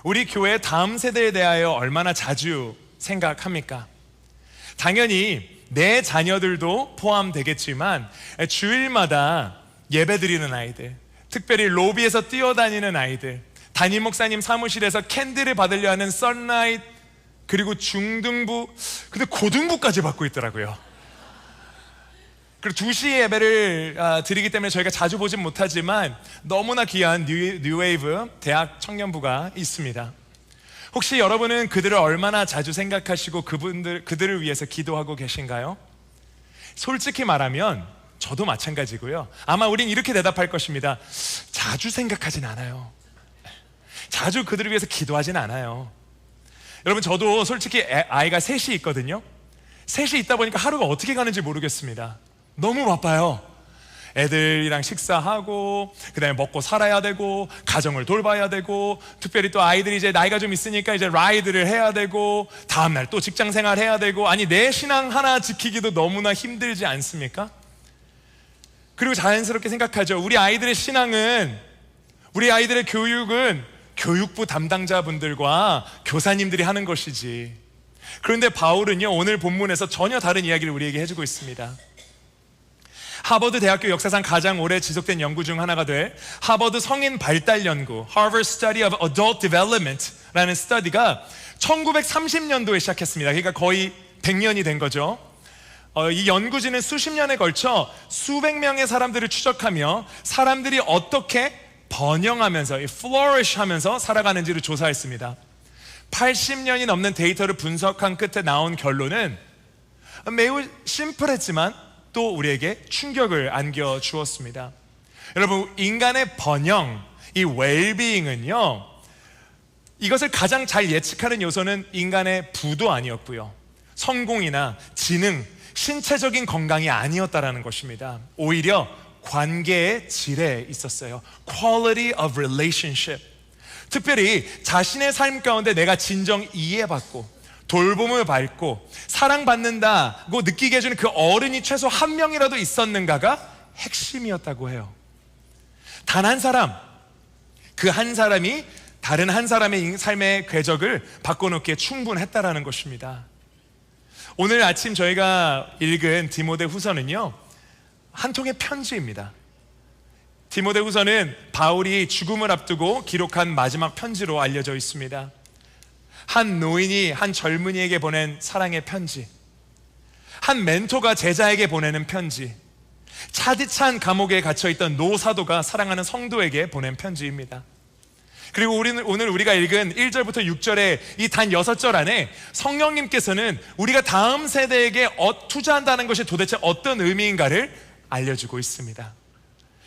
우리 교회 다음 세대에 대하여 얼마나 자주 생각합니까? 당연히 내 자녀들도 포함되겠지만 주일마다 예배드리는 아이들, 특별히 로비에서 뛰어다니는 아이들, 담임 목사님 사무실에서 캔들을 받으려 하는 썬라이트, 그리고 중등부, 근데 고등부까지 받고 있더라고요. 그리고 2시 예배를 드리기 때문에 저희가 자주 보진 못하지만 너무나 귀한 뉴웨이브 대학 청년부가 있습니다. 혹시 여러분은 그들을 얼마나 자주 생각하시고 그들을 위해서 기도하고 계신가요? 솔직히 말하면 저도 마찬가지고요. 아마 우린 이렇게 대답할 것입니다. 자주 생각하진 않아요. 자주 그들을 위해서 기도하진 않아요. 여러분, 저도 솔직히 아이가 셋이 있거든요. 셋이 있다 보니까 하루가 어떻게 가는지 모르겠습니다. 너무 바빠요. 애들이랑 식사하고 그다음에 먹고 살아야 되고 가정을 돌봐야 되고, 특별히 또 아이들이 이제 나이가 좀 있으니까 이제 라이드를 해야 되고 다음날 또 직장생활 해야 되고, 아니 내 신앙 하나 지키기도 너무나 힘들지 않습니까? 그리고 자연스럽게 생각하죠. 우리 아이들의 신앙은, 우리 아이들의 교육은 교육부 담당자분들과 교사님들이 하는 것이지. 그런데 바울은요, 오늘 본문에서 전혀 다른 이야기를 우리에게 해주고 있습니다. 하버드 대학교 역사상 가장 오래 지속된 연구 중 하나가 될 하버드 성인 발달 연구, Harvard Study of Adult Development 라는 스터디가 1930년도에 시작했습니다. 그러니까 거의 100년이 된 거죠. 이 연구진은 수십 년에 걸쳐 수백 명의 사람들을 추적하며 사람들이 어떻게 번영하면서, flourish 하면서 살아가는지를 조사했습니다. 80년이 넘는 데이터를 분석한 끝에 나온 결론은 매우 심플했지만 또 우리에게 충격을 안겨주었습니다. 여러분, 인간의 번영, 이 웰비잉은요, 이것을 가장 잘 예측하는 요소는 인간의 부도 아니었고요, 성공이나 지능, 신체적인 건강이 아니었다라는 것입니다. 오히려 관계의 질에 있었어요. Quality of relationship. 특별히 자신의 삶 가운데 내가 진정 이해받고 돌봄을 받고 사랑받는다고 느끼게 해주는 그 어른이 최소 한 명이라도 있었는가가 핵심이었다고 해요. 단 한 사람, 그 한 사람이 다른 한 사람의 삶의 궤적을 바꿔놓기에 충분했다라는 것입니다. 오늘 아침 저희가 읽은 디모데 후서는요, 한 통의 편지입니다. 디모데 후서는 바울이 죽음을 앞두고 기록한 마지막 편지로 알려져 있습니다. 한 노인이 한 젊은이에게 보낸 사랑의 편지, 한 멘토가 제자에게 보내는 편지, 차디찬 감옥에 갇혀있던 노사도가 사랑하는 성도에게 보낸 편지입니다. 그리고 오늘 우리가 읽은 1절부터 6절의 이 단 6절 안에 성령님께서는 우리가 다음 세대에게 투자한다는 것이 도대체 어떤 의미인가를 알려주고 있습니다.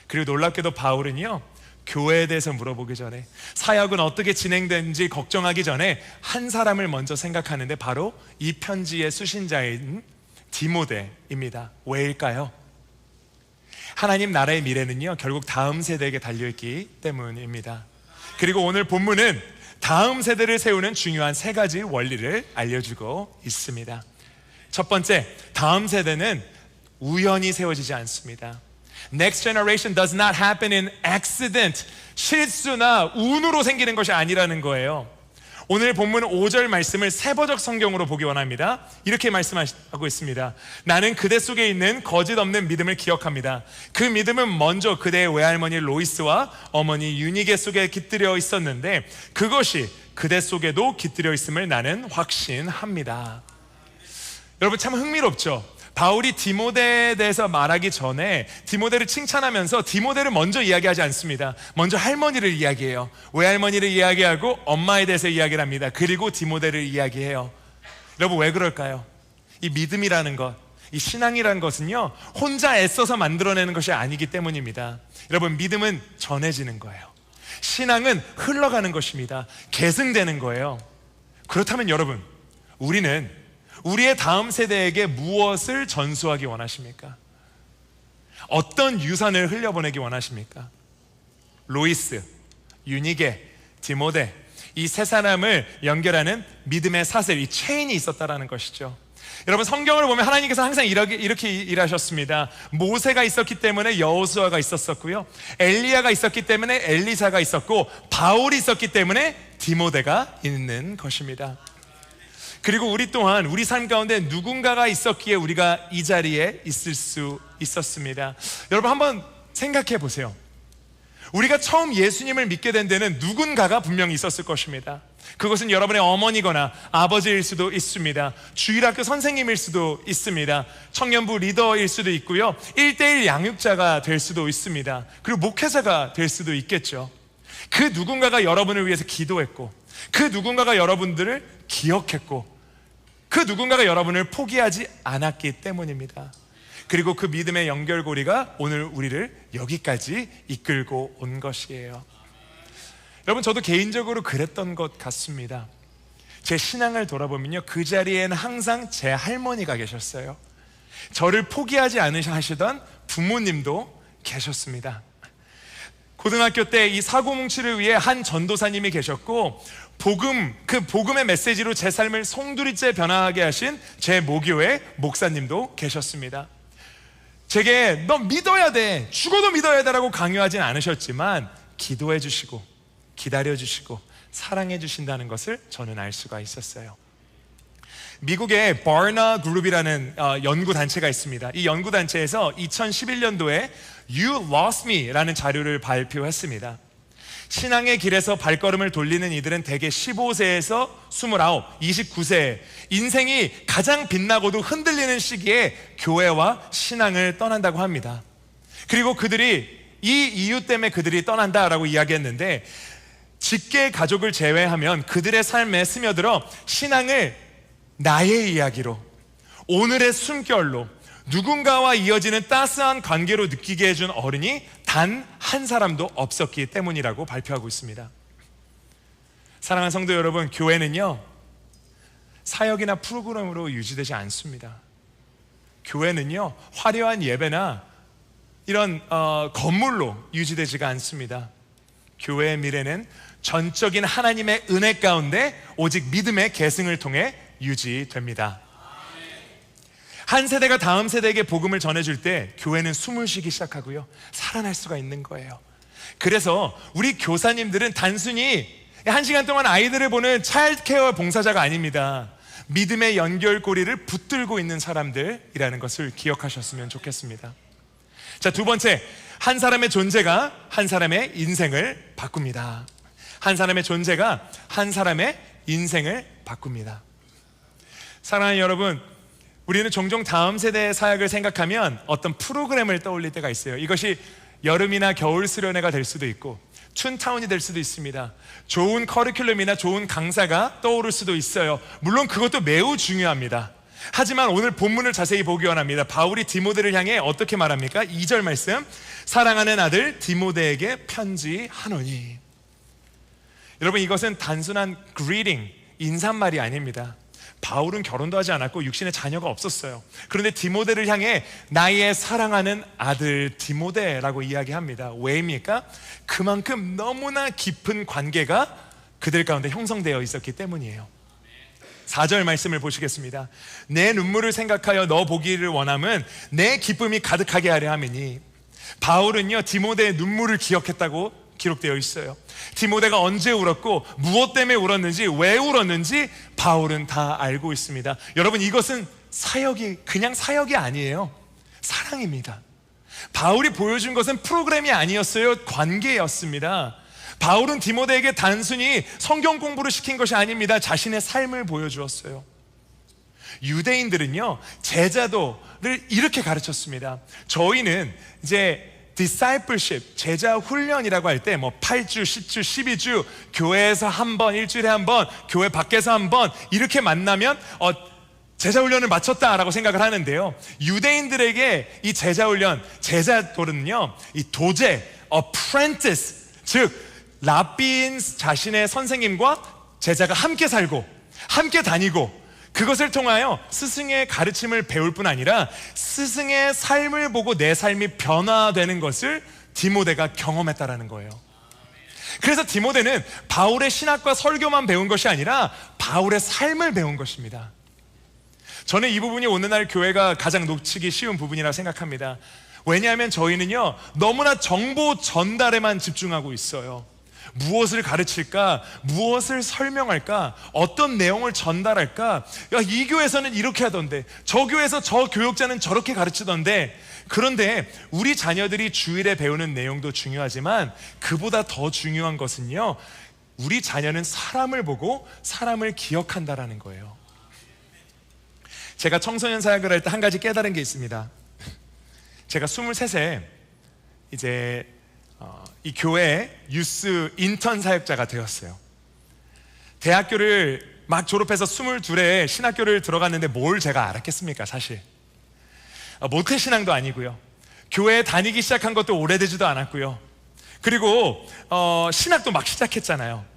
그리고 놀랍게도 바울은요, 교회에 대해서 물어보기 전에, 사역은 어떻게 진행되는지 걱정하기 전에 한 사람을 먼저 생각하는데 바로 이 편지의 수신자인 디모데입니다. 왜일까요? 하나님 나라의 미래는요, 결국 다음 세대에게 달려있기 때문입니다. 그리고 오늘 본문은 다음 세대를 세우는 중요한 3가지 원리를 알려주고 있습니다. 첫 번째, 다음 세대는 우연히 세워지지 않습니다. Next generation does not happen in accident. 실수나 운으로 생기는 것이 아니라는 거예요. 오늘 본문 5절 말씀을 세버적 성경으로 보기 원합니다. 이렇게 말씀하고 있습니다. 나는 그대 속에 있는 거짓 없는 믿음을 기억합니다. 그 믿음은 먼저 그대의 외할머니 로이스와 어머니 유니게 속에 깃들여 있었는데 그것이 그대 속에도 깃들여 있음을 나는 확신합니다. 여러분, 참 흥미롭죠? 바울이 디모데에 대해서 말하기 전에 디모데를 칭찬하면서 디모데를 먼저 이야기하지 않습니다. 먼저 할머니를 이야기해요. 외할머니를 이야기하고 엄마에 대해서 이야기를 합니다. 그리고 디모데를 이야기해요. 여러분, 왜 그럴까요? 이 믿음이라는 것, 이 신앙이라는 것은요, 혼자 애써서 만들어내는 것이 아니기 때문입니다. 여러분, 믿음은 전해지는 거예요. 신앙은 흘러가는 것입니다. 계승되는 거예요. 그렇다면 여러분, 우리는 우리의 다음 세대에게 무엇을 전수하기 원하십니까? 어떤 유산을 흘려보내기 원하십니까? 로이스, 유니게, 디모데, 이 세 사람을 연결하는 믿음의 사슬, 이 체인이 있었다라는 것이죠. 여러분, 성경을 보면 하나님께서 항상 이렇게 일하셨습니다. 모세가 있었기 때문에 여호수아가 있었고요, 엘리야가 있었기 때문에 엘리사가 있었고, 바울이 있었기 때문에 디모데가 있는 것입니다. 그리고 우리 또한 우리 삶 가운데 누군가가 있었기에 우리가 이 자리에 있을 수 있었습니다. 여러분, 한번 생각해 보세요. 우리가 처음 예수님을 믿게 된 데는 누군가가 분명히 있었을 것입니다. 그것은 여러분의 어머니거나 아버지일 수도 있습니다. 주일학교 선생님일 수도 있습니다. 청년부 리더일 수도 있고요, 1:1 양육자가 될 수도 있습니다. 그리고 목회자가 될 수도 있겠죠. 그 누군가가 여러분을 위해서 기도했고, 그 누군가가 여러분들을 기억했고, 그 누군가가 여러분을 포기하지 않았기 때문입니다. 그리고 그 믿음의 연결고리가 오늘 우리를 여기까지 이끌고 온 것이에요. 여러분, 저도 개인적으로 그랬던 것 같습니다. 제 신앙을 돌아보면요, 그 자리에는 항상 제 할머니가 계셨어요. 저를 포기하지 않으시던 부모님도 계셨습니다. 고등학교 때 이 사고뭉치를 위해 한 전도사님이 계셨고, 그 복음의 메시지로 제 삶을 송두리째 변화하게 하신 제 모교의 목사님도 계셨습니다. 제게 너 믿어야 돼, 죽어도 믿어야 돼라고 강요하진 않으셨지만 기도해 주시고 기다려 주시고 사랑해 주신다는 것을 저는 알 수가 있었어요. 미국의 바나 그룹이라는 연구단체가 있습니다. 이 연구단체에서 2011년도에 You Lost Me라는 자료를 발표했습니다. 신앙의 길에서 발걸음을 돌리는 이들은 대개 15세에서 29, 29세, 인생이 가장 빛나고도 흔들리는 시기에 교회와 신앙을 떠난다고 합니다. 그리고 그들이 이 이유 때문에 그들이 떠난다라고 이야기했는데, 직계 가족을 제외하면 그들의 삶에 스며들어 신앙을 나의 이야기로, 오늘의 숨결로, 누군가와 이어지는 따스한 관계로 느끼게 해준 어른이 단 한 사람도 없었기 때문이라고 발표하고 있습니다. 사랑하는 성도 여러분, 교회는요, 사역이나 프로그램으로 유지되지 않습니다. 교회는요, 화려한 예배나 이런 건물로 유지되지가 않습니다. 교회의 미래는 전적인 하나님의 은혜 가운데 오직 믿음의 계승을 통해 유지됩니다. 한 세대가 다음 세대에게 복음을 전해줄 때 교회는 숨을 쉬기 시작하고요, 살아날 수가 있는 거예요. 그래서 우리 교사님들은 단순히 1시간 동안 아이들을 보는 차일드 케어 봉사자가 아닙니다. 믿음의 연결고리를 붙들고 있는 사람들이라는 것을 기억하셨으면 좋겠습니다. 자, 두 번째, 한 사람의 존재가 한 사람의 인생을 바꿉니다. 한 사람의 존재가 한 사람의 인생을 바꿉니다. 사랑하는 여러분, 우리는 종종 다음 세대의 사역을 생각하면 어떤 프로그램을 떠올릴 때가 있어요. 이것이 여름이나 겨울 수련회가 될 수도 있고, 춘타운이 될 수도 있습니다. 좋은 커리큘럼이나 좋은 강사가 떠오를 수도 있어요. 물론 그것도 매우 중요합니다. 하지만 오늘 본문을 자세히 보기 원합니다. 바울이 디모데를 향해 어떻게 말합니까? 2절 말씀, 사랑하는 아들 디모데에게 편지하노니. 여러분, 이것은 단순한 greeting, 인사말이 아닙니다. 바울은 결혼도 하지 않았고 육신의 자녀가 없었어요. 그런데 디모데를 향해 나의 사랑하는 아들 디모데라고 이야기합니다. 왜입니까? 그만큼 너무나 깊은 관계가 그들 가운데 형성되어 있었기 때문이에요. 4절 말씀을 보시겠습니다. 내 눈물을 생각하여 너 보기를 원함은 내 기쁨이 가득하게 하려 함이니. 바울은요, 디모데의 눈물을 기억했다고 기록되어 있어요. 디모데가 언제 울었고 무엇 때문에 울었는지, 왜 울었는지 바울은 다 알고 있습니다. 여러분, 이것은 사역이 그냥 사역이 아니에요. 사랑입니다. 바울이 보여준 것은 프로그램이 아니었어요. 관계였습니다. 바울은 디모데에게 단순히 성경 공부를 시킨 것이 아닙니다. 자신의 삶을 보여주었어요. 유대인들은요, 제자도를 이렇게 가르쳤습니다. 저희는 이제 discipleship, 제자 훈련이라고 할 때 8주, 10주, 12주 교회에서 한 번, 일주일에 한 번, 교회 밖에서 한 번 이렇게 만나면 제자 훈련을 마쳤다라고 생각을 하는데요, 유대인들에게 이 제자 훈련, 제자도는요, 이 도제, apprentice, 즉 랍비인 자신의 선생님과 제자가 함께 살고 함께 다니고, 그것을 통하여 스승의 가르침을 배울 뿐 아니라 스승의 삶을 보고 내 삶이 변화되는 것을 디모데가 경험했다라는 거예요. 그래서 디모데는 바울의 신학과 설교만 배운 것이 아니라 바울의 삶을 배운 것입니다. 저는 이 부분이 오늘날 교회가 가장 놓치기 쉬운 부분이라고 생각합니다. 왜냐하면 저희는요, 너무나 정보 전달에만 집중하고 있어요. 무엇을 가르칠까? 무엇을 설명할까? 어떤 내용을 전달할까? 야, 이 교회에서는 이렇게 하던데, 저 교회에서 저 교육자는 저렇게 가르치던데. 그런데 우리 자녀들이 주일에 배우는 내용도 중요하지만 그보다 더 중요한 것은요, 우리 자녀는 사람을 보고 사람을 기억한다라는 거예요. 제가 청소년 사역을 할 때 한 가지 깨달은 게 있습니다. 제가 23세 이제 이 교회 유스 인턴 사역자가 되었어요. 대학교를 막 졸업해서 22에 신학교를 들어갔는데 뭘 제가 알았겠습니까? 사실 모태신앙도 아니고요, 교회에 다니기 시작한 것도 오래되지도 않았고요, 그리고 신학도 막 시작했잖아요.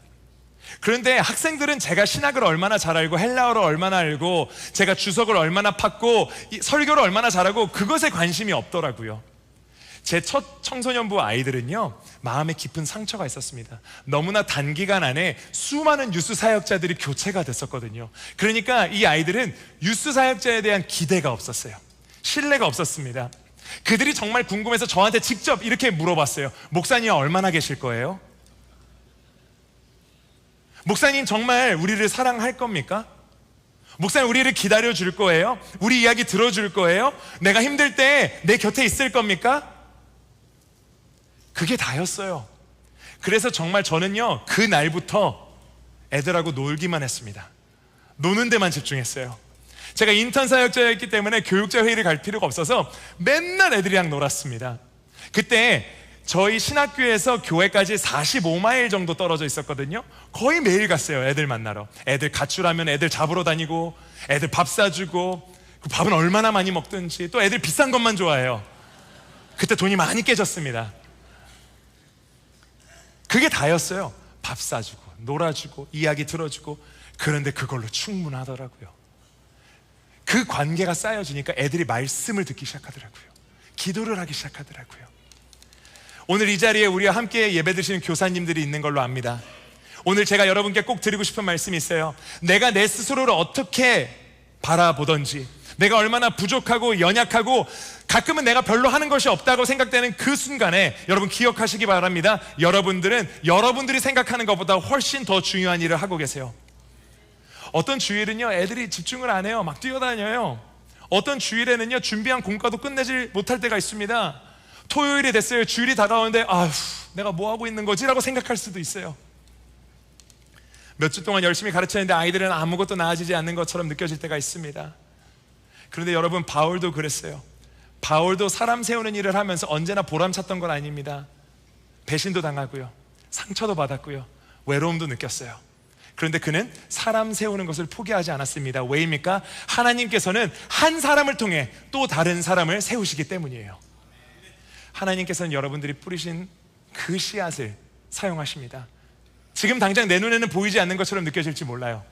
그런데 학생들은 제가 신학을 얼마나 잘 알고 헬라어를 얼마나 알고 제가 주석을 얼마나 팠고 설교를 얼마나 잘하고 그것에 관심이 없더라고요. 제 첫 청소년부 아이들은요, 마음에 깊은 상처가 있었습니다. 너무나 단기간 안에 수많은 유스 사역자들이 교체가 됐었거든요. 그러니까 이 아이들은 유스 사역자에 대한 기대가 없었어요. 신뢰가 없었습니다. 그들이 정말 궁금해서 저한테 직접 이렇게 물어봤어요. 목사님 얼마나 계실 거예요? 목사님 정말 우리를 사랑할 겁니까? 목사님 우리를 기다려 줄 거예요? 우리 이야기 들어줄 거예요? 내가 힘들 때 내 곁에 있을 겁니까? 그게 다였어요. 그래서 정말 저는요, 그 날부터 애들하고 놀기만 했습니다. 노는 데만 집중했어요. 제가 인턴 사역자였기 때문에 교육자 회의를 갈 필요가 없어서 맨날 애들이랑 놀았습니다. 그때 저희 신학교에서 교회까지 45마일 정도 떨어져 있었거든요. 거의 매일 갔어요, 애들 만나러. 애들 가출하면 애들 잡으러 다니고, 애들 밥 사주고, 그 밥은 얼마나 많이 먹든지, 또 애들 비싼 것만 좋아해요. 그때 돈이 많이 깨졌습니다. 그게 다였어요. 밥 사주고 놀아주고 이야기 들어주고. 그런데 그걸로 충분하더라고요. 그 관계가 쌓여지니까 애들이 말씀을 듣기 시작하더라고요. 기도를 하기 시작하더라고요. 오늘 이 자리에 우리와 함께 예배 드리는 교사님들이 있는 걸로 압니다. 오늘 제가 여러분께 꼭 드리고 싶은 말씀이 있어요. 내가 내 스스로를 어떻게 바라보던지, 내가 얼마나 부족하고 연약하고 가끔은 내가 별로 하는 것이 없다고 생각되는 그 순간에 여러분 기억하시기 바랍니다. 여러분들은 여러분들이 생각하는 것보다 훨씬 더 중요한 일을 하고 계세요. 어떤 주일은요, 애들이 집중을 안 해요. 막 뛰어다녀요. 어떤 주일에는요, 준비한 공과도 끝내지 못할 때가 있습니다. 토요일이 됐어요. 주일이 다가오는데 아휴, 내가 뭐 하고 있는 거지? 라고 생각할 수도 있어요. 몇 주 동안 열심히 가르쳤는데 아이들은 아무것도 나아지지 않는 것처럼 느껴질 때가 있습니다. 그런데 여러분, 바울도 그랬어요. 바울도 사람 세우는 일을 하면서 언제나 보람찼던 건 아닙니다. 배신도 당하고요, 상처도 받았고요, 외로움도 느꼈어요. 그런데 그는 사람 세우는 것을 포기하지 않았습니다. 왜입니까? 하나님께서는 한 사람을 통해 또 다른 사람을 세우시기 때문이에요. 하나님께서는 여러분들이 뿌리신 그 씨앗을 사용하십니다. 지금 당장 내 눈에는 보이지 않는 것처럼 느껴질지 몰라요.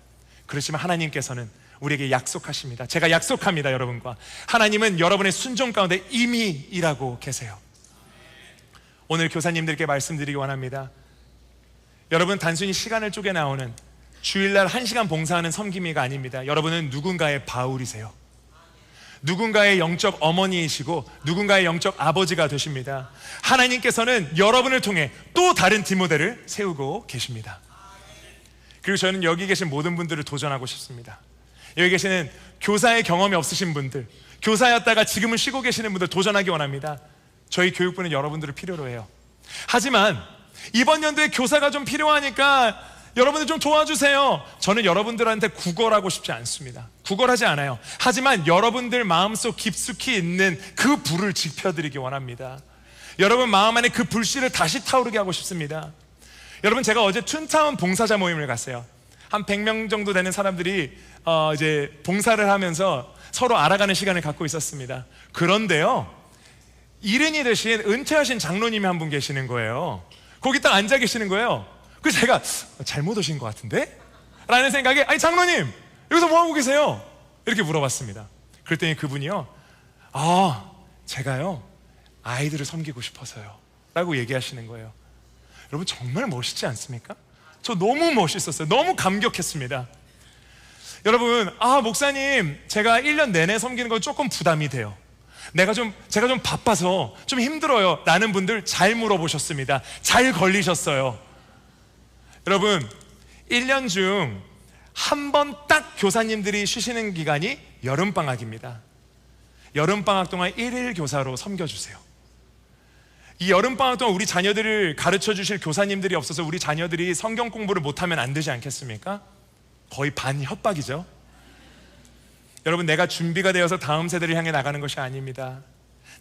그렇지만 하나님께서는 우리에게 약속하십니다. 제가 약속합니다, 여러분과. 하나님은 여러분의 순종 가운데 이미 일하고 계세요. 오늘 교사님들께 말씀드리기 원합니다. 여러분, 단순히 시간을 쪼개 나오는 주일날 1시간 봉사하는 섬김이가 아닙니다. 여러분은 누군가의 바울이세요. 누군가의 영적 어머니이시고 누군가의 영적 아버지가 되십니다. 하나님께서는 여러분을 통해 또 다른 디모데를 세우고 계십니다. 그리고 저는 여기 계신 모든 분들을 도전하고 싶습니다. 여기 계시는 교사의 경험이 없으신 분들, 교사였다가 지금은 쉬고 계시는 분들 도전하기 원합니다. 저희 교육부는 여러분들을 필요로 해요. 하지만 이번 연도에 교사가 좀 필요하니까 여러분들 좀 도와주세요. 저는 여러분들한테 구걸하고 싶지 않습니다. 구걸하지 않아요. 하지만 여러분들 마음속 깊숙이 있는 그 불을 지펴드리기 원합니다. 여러분 마음 안에 그 불씨를 다시 타오르게 하고 싶습니다. 여러분, 제가 어제 툰타운 봉사자 모임을 갔어요. 한 100명 정도 되는 사람들이 이제 봉사를 하면서 서로 알아가는 시간을 갖고 있었습니다. 그런데요, 일인이 되신 은퇴하신 장로님이 한 분 계시는 거예요. 거기 딱 앉아 계시는 거예요. 그래서 제가 잘못 오신 것 같은데? 라는 생각에, 아니 장로님 여기서 뭐 하고 계세요? 이렇게 물어봤습니다. 그랬더니 그분이요, 제가요 아이들을 섬기고 싶어서요 라고 얘기하시는 거예요. 여러분 정말 멋있지 않습니까? 저 너무 멋있었어요. 너무 감격했습니다. 여러분, 목사님 제가 1년 내내 섬기는 건 조금 부담이 돼요. 제가 좀 바빠서 좀 힘들어요 라는 분들 잘 물어보셨습니다. 잘 걸리셨어요. 여러분, 1년 중 한 번 딱 교사님들이 쉬시는 기간이 여름방학입니다. 여름방학 동안 1일 교사로 섬겨주세요. 이 여름방학 동안 우리 자녀들을 가르쳐 주실 교사님들이 없어서 우리 자녀들이 성경 공부를 못하면 안 되지 않겠습니까? 거의 반 협박이죠. 여러분, 내가 준비가 되어서 다음 세대를 향해 나가는 것이 아닙니다.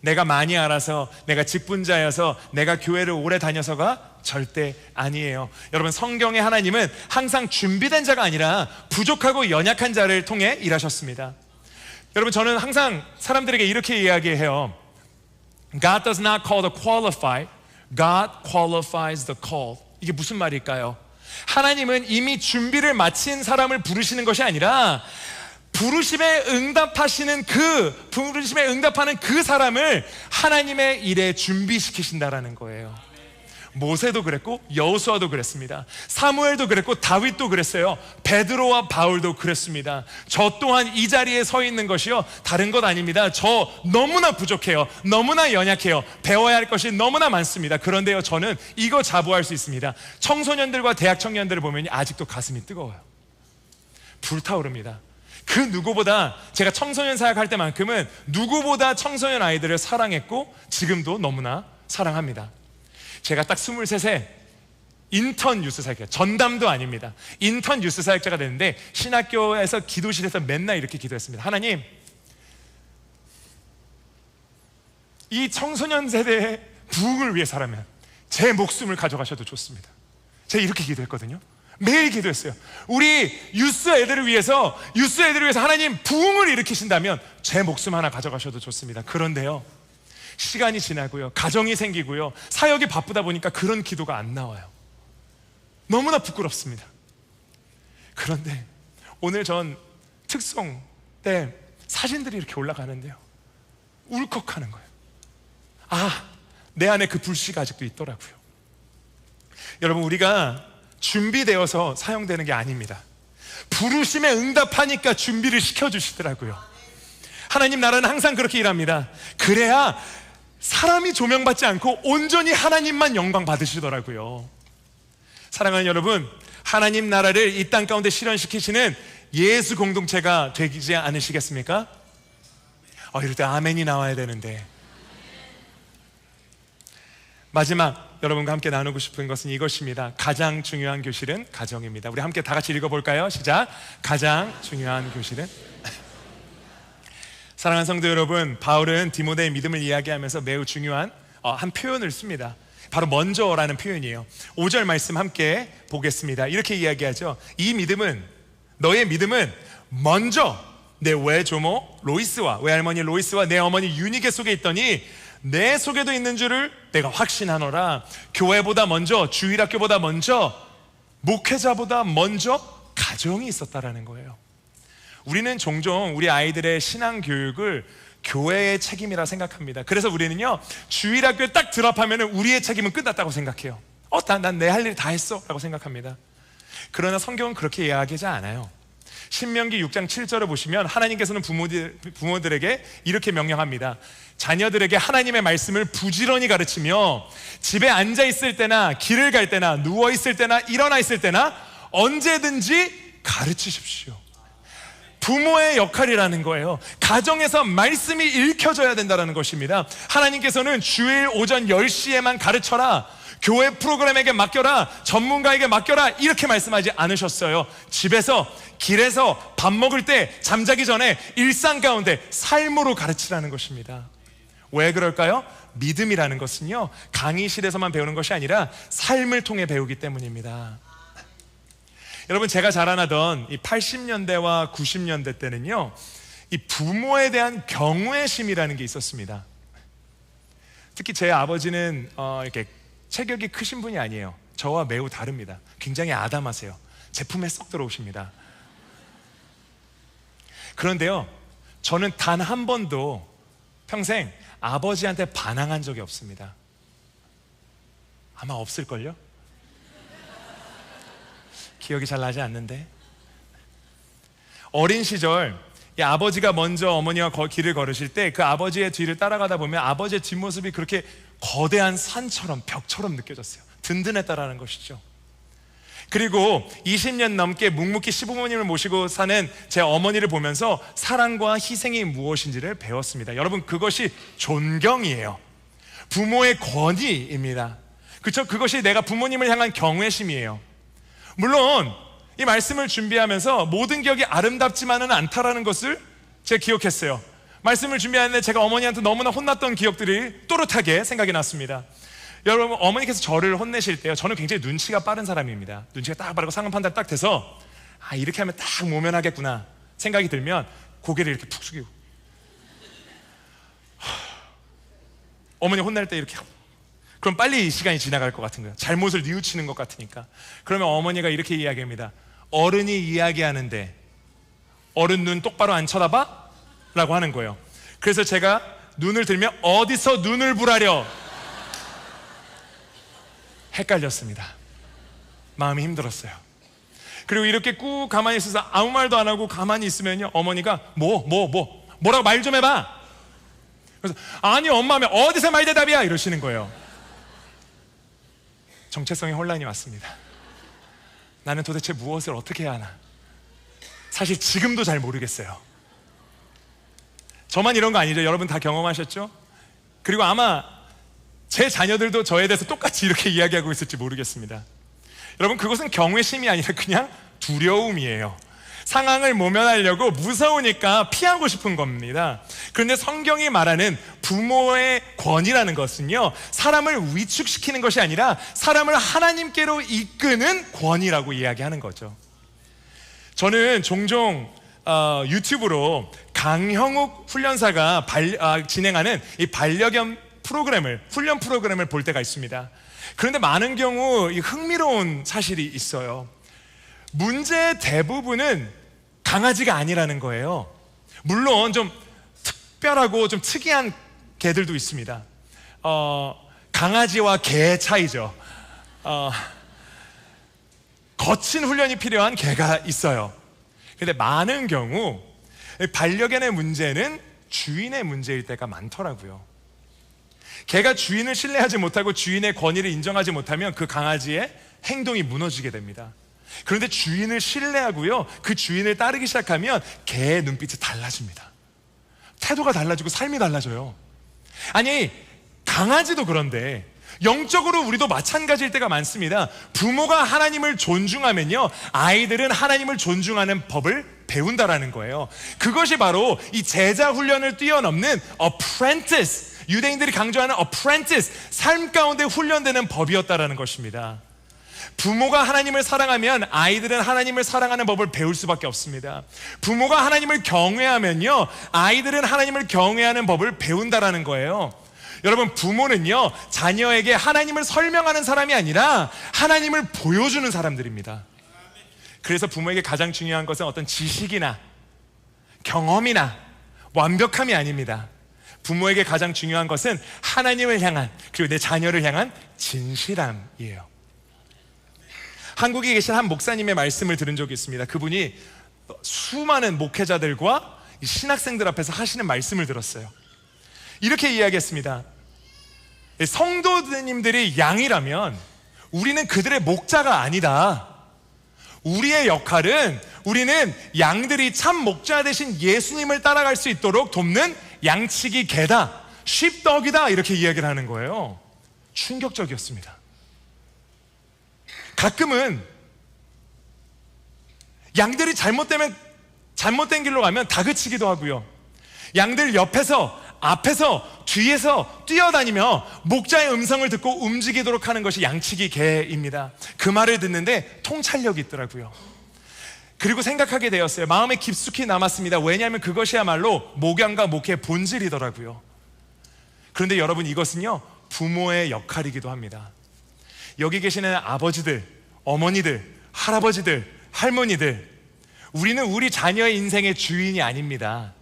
내가 많이 알아서, 내가 직분자여서, 내가 교회를 오래 다녀서가 절대 아니에요. 여러분, 성경의 하나님은 항상 준비된 자가 아니라 부족하고 연약한 자를 통해 일하셨습니다. 여러분, 저는 항상 사람들에게 이렇게 이야기해요. God does not call the qualified, God qualifies the called. 이게 무슨 말일까요? 하나님은 이미 준비를 마친 사람을 부르시는 것이 아니라 부르심에 응답하는 그 사람을 하나님의 일에 준비시키신다라는 거예요. 모세도 그랬고 여호수아도 그랬습니다. 사무엘도 그랬고 다윗도 그랬어요. 베드로와 바울도 그랬습니다. 저 또한 이 자리에 서 있는 것이요 다른 것 아닙니다. 저 너무나 부족해요. 너무나 연약해요. 배워야 할 것이 너무나 많습니다. 그런데요, 저는 이거 자부할 수 있습니다. 청소년들과 대학 청년들을 보면 아직도 가슴이 뜨거워요. 불타오릅니다. 그 누구보다, 제가 청소년 사역할 때만큼은 누구보다 청소년 아이들을 사랑했고 지금도 너무나 사랑합니다. 제가 딱 23세 인턴 유스 사역자, 전담도 아닙니다. 인턴 유스 사역자가 됐는데 신학교에서 기도실에서 맨날 이렇게 기도했습니다. 하나님, 이 청소년 세대의 부흥을 위해서라면 제 목숨을 가져가셔도 좋습니다. 제가 이렇게 기도했거든요. 매일 기도했어요. 우리 유스 애들을 위해서 하나님 부흥을 일으키신다면 제 목숨 하나 가져가셔도 좋습니다. 그런데요, 시간이 지나고요, 가정이 생기고요, 사역이 바쁘다 보니까 그런 기도가 안 나와요. 너무나 부끄럽습니다. 그런데 오늘 전 특송 때 사진들이 이렇게 올라가는데요, 울컥하는 거예요. 내 안에 그 불씨가 아직도 있더라고요. 여러분, 우리가 준비되어서 사용되는 게 아닙니다. 부르심에 응답하니까 준비를 시켜주시더라고요. 하나님 나라는 항상 그렇게 일합니다. 그래야 사람이 조명받지 않고 온전히 하나님만 영광 받으시더라고요. 사랑하는 여러분, 하나님 나라를 이 땅 가운데 실현시키시는 예수 공동체가 되지 않으시겠습니까? 이럴 때 아멘이 나와야 되는데. 마지막 여러분과 함께 나누고 싶은 것은 이것입니다. 가장 중요한 교실은 가정입니다. 우리 함께 다 같이 읽어볼까요? 시작. 가장 중요한 교실은 사랑하는 성도 여러분, 바울은 디모데의 믿음을 이야기하면서 매우 중요한 한 표현을 씁니다. 바로 먼저라는 표현이에요. 5절 말씀 함께 보겠습니다. 이렇게 이야기하죠. 너의 믿음은 먼저 내 외조모 로이스와 외할머니 로이스와 내 어머니 유니게 속에 있더니 내 속에도 있는 줄을 내가 확신하노라. 교회보다 먼저, 주일학교보다 먼저, 목회자보다 먼저 가정이 있었다라는 거예요. 우리는 종종 우리 아이들의 신앙 교육을 교회의 책임이라 생각합니다. 그래서 우리는요, 주일학교에 딱 드랍하면 우리의 책임은 끝났다고 생각해요. 난 내 할 일 다 했어 라고 생각합니다. 그러나 성경은 그렇게 이야기하지 않아요. 신명기 6장 7절을 보시면 하나님께서는 부모들에게 이렇게 명령합니다. 자녀들에게 하나님의 말씀을 부지런히 가르치며 집에 앉아 있을 때나 길을 갈 때나 누워 있을 때나 일어나 있을 때나 언제든지 가르치십시오. 부모의 역할이라는 거예요. 가정에서 말씀이 읽혀져야 된다는 것입니다. 하나님께서는 주일 오전 10시에만 가르쳐라, 교회 프로그램에게 맡겨라, 전문가에게 맡겨라 이렇게 말씀하지 않으셨어요. 집에서, 길에서, 밥 먹을 때, 잠자기 전에 일상 가운데 삶으로 가르치라는 것입니다. 왜 그럴까요? 믿음이라는 것은요, 강의실에서만 배우는 것이 아니라 삶을 통해 배우기 때문입니다. 여러분, 제가 자라나던 이 80년대와 90년대 때는요, 이 부모에 대한 경외심이라는 게 있었습니다. 특히 제 아버지는 이렇게 체격이 크신 분이 아니에요. 저와 매우 다릅니다. 굉장히 아담하세요. 제품에 쏙 들어오십니다. 그런데요, 저는 단 한 번도 평생 아버지한테 반항한 적이 없습니다. 아마 없을걸요? 기억이 잘 나지 않는데. 어린 시절 이 아버지가 먼저 어머니와 길을 걸으실 때 그 아버지의 뒤를 따라가다 보면 아버지의 뒷모습이 그렇게 거대한 산처럼, 벽처럼 느껴졌어요. 든든했다라는 것이죠. 그리고 20년 넘게 묵묵히 시부모님을 모시고 사는 제 어머니를 보면서 사랑과 희생이 무엇인지를 배웠습니다. 여러분, 그것이 존경이에요. 부모의 권위입니다. 그렇죠? 그것이 내가 부모님을 향한 경외심이에요. 물론 이 말씀을 준비하면서 모든 기억이 아름답지만은 않다라는 것을 제가 기억했어요. 말씀을 준비하는데 제가 어머니한테 너무나 혼났던 기억들이 또렷하게 생각이 났습니다. 여러분, 어머니께서 저를 혼내실 때요, 저는 굉장히 눈치가 빠른 사람입니다. 눈치가 딱 빠르고 상황 판단 딱 돼서 이렇게 하면 딱 모면하겠구나 생각이 들면 고개를 이렇게 푹 숙이고, 어머니 혼낼 때 이렇게, 그럼 빨리 이 시간이 지나갈 것 같은 거예요. 잘못을 뉘우치는 것 같으니까. 그러면 어머니가 이렇게 이야기합니다. 어른이 이야기하는데 어른 눈 똑바로 안 쳐다봐? 라고 하는 거예요. 그래서 제가 눈을 들면 어디서 눈을 부라려? 헷갈렸습니다. 마음이 힘들었어요. 그리고 이렇게 꾹 가만히 있어서 아무 말도 안 하고 가만히 있으면요, 어머니가 뭐라고 말 좀 해봐. 그래서 아니 엄마 하면 어디서 말 대답이야 이러시는 거예요. 정체성의 혼란이 왔습니다. 나는 도대체 무엇을 어떻게 해야 하나? 사실 지금도 잘 모르겠어요. 저만 이런 거 아니죠? 여러분 다 경험하셨죠? 그리고 아마 제 자녀들도 저에 대해서 똑같이 이렇게 이야기하고 있을지 모르겠습니다. 여러분, 그것은 경외심이 아니라 그냥 두려움이에요. 상황을 모면하려고 무서우니까 피하고 싶은 겁니다. 그런데 성경이 말하는 부모의 권위라는 것은요, 사람을 위축시키는 것이 아니라 사람을 하나님께로 이끄는 권위라고 이야기하는 거죠. 저는 종종 유튜브로 강형욱 훈련사가 진행하는 이 반려견 훈련 프로그램을 볼 때가 있습니다. 그런데 많은 경우 이 흥미로운 사실이 있어요. 문제의 대부분은 강아지가 아니라는 거예요. 물론 좀 특별하고 좀 특이한 개들도 있습니다. 강아지와 개의 차이죠. 거친 훈련이 필요한 개가 있어요. 근데 많은 경우 반려견의 문제는 주인의 문제일 때가 많더라고요. 개가 주인을 신뢰하지 못하고 주인의 권위를 인정하지 못하면 그 강아지의 행동이 무너지게 됩니다. 그런데 주인을 신뢰하고요, 그 주인을 따르기 시작하면 개의 눈빛이 달라집니다. 태도가 달라지고 삶이 달라져요. 아니, 강아지도 그런데 영적으로 우리도 마찬가지일 때가 많습니다. 부모가 하나님을 존중하면요, 아이들은 하나님을 존중하는 법을 배운다라는 거예요. 그것이 바로 이 제자 훈련을 뛰어넘는 apprentice, 유대인들이 강조하는 apprentice, 삶 가운데 훈련되는 법이었다라는 것입니다. 부모가 하나님을 사랑하면 아이들은 하나님을 사랑하는 법을 배울 수밖에 없습니다. 부모가 하나님을 경외하면요, 아이들은 하나님을 경외하는 법을 배운다라는 거예요. 여러분, 부모는요, 자녀에게 하나님을 설명하는 사람이 아니라 하나님을 보여주는 사람들입니다. 그래서 부모에게 가장 중요한 것은 어떤 지식이나 경험이나 완벽함이 아닙니다. 부모에게 가장 중요한 것은 하나님을 향한, 그리고 내 자녀를 향한 진실함이에요. 한국에 계신 한 목사님의 말씀을 들은 적이 있습니다. 그분이 수많은 목회자들과 신학생들 앞에서 하시는 말씀을 들었어요. 이렇게 이야기했습니다. 성도님들이 양이라면 우리는 그들의 목자가 아니다. 우리의 역할은, 우리는 양들이 참 목자 대신 예수님을 따라갈 수 있도록 돕는 양치기 개다, sheepdog이다, 이렇게 이야기를 하는 거예요. 충격적이었습니다. 가끔은 양들이 잘못된 길로 가면 다그치기도 하고요, 양들 옆에서, 앞에서, 뒤에서 뛰어다니며 목자의 음성을 듣고 움직이도록 하는 것이 양치기 개입니다. 그 말을 듣는데 통찰력이 있더라고요. 그리고 생각하게 되었어요. 마음에 깊숙이 남았습니다. 왜냐하면 그것이야말로 목양과 목회의 본질이더라고요. 그런데 여러분, 이것은요 부모의 역할이기도 합니다. 여기 계시는 아버지들, 어머니들, 할아버지들, 할머니들, 우리는 우리 자녀의 인생의 주인이 아닙니다.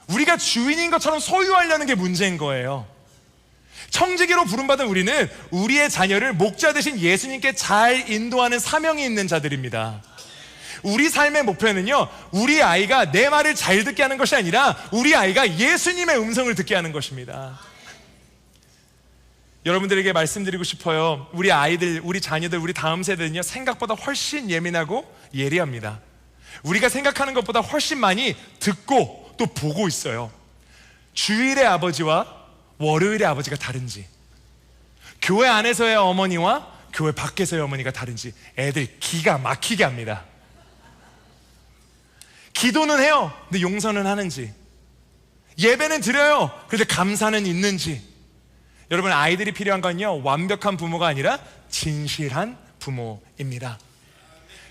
우리가 주인인 것처럼 소유하려는 게 문제인 거예요. 청지기로 부름받은 우리는 우리의 자녀를 목자 되신 예수님께 잘 인도하는 사명이 있는 자들입니다. 우리 삶의 목표는요, 우리 아이가 내 말을 잘 듣게 하는 것이 아니라 우리 아이가 예수님의 음성을 듣게 하는 것입니다. 여러분들에게 말씀드리고 싶어요. 우리 아이들, 우리 자녀들, 우리 다음 세대는요 생각보다 훨씬 예민하고 예리합니다. 우리가 생각하는 것보다 훨씬 많이 듣고 또 보고 있어요. 주일의 아버지와 월요일의 아버지가 다른지, 교회 안에서의 어머니와 교회 밖에서의 어머니가 다른지 애들 기가 막히게 합니다. 기도는 해요. 근데 용서는 하는지, 예배는 드려요. 그런데 감사는 있는지. 여러분, 아이들이 필요한 건요 완벽한 부모가 아니라 진실한 부모입니다.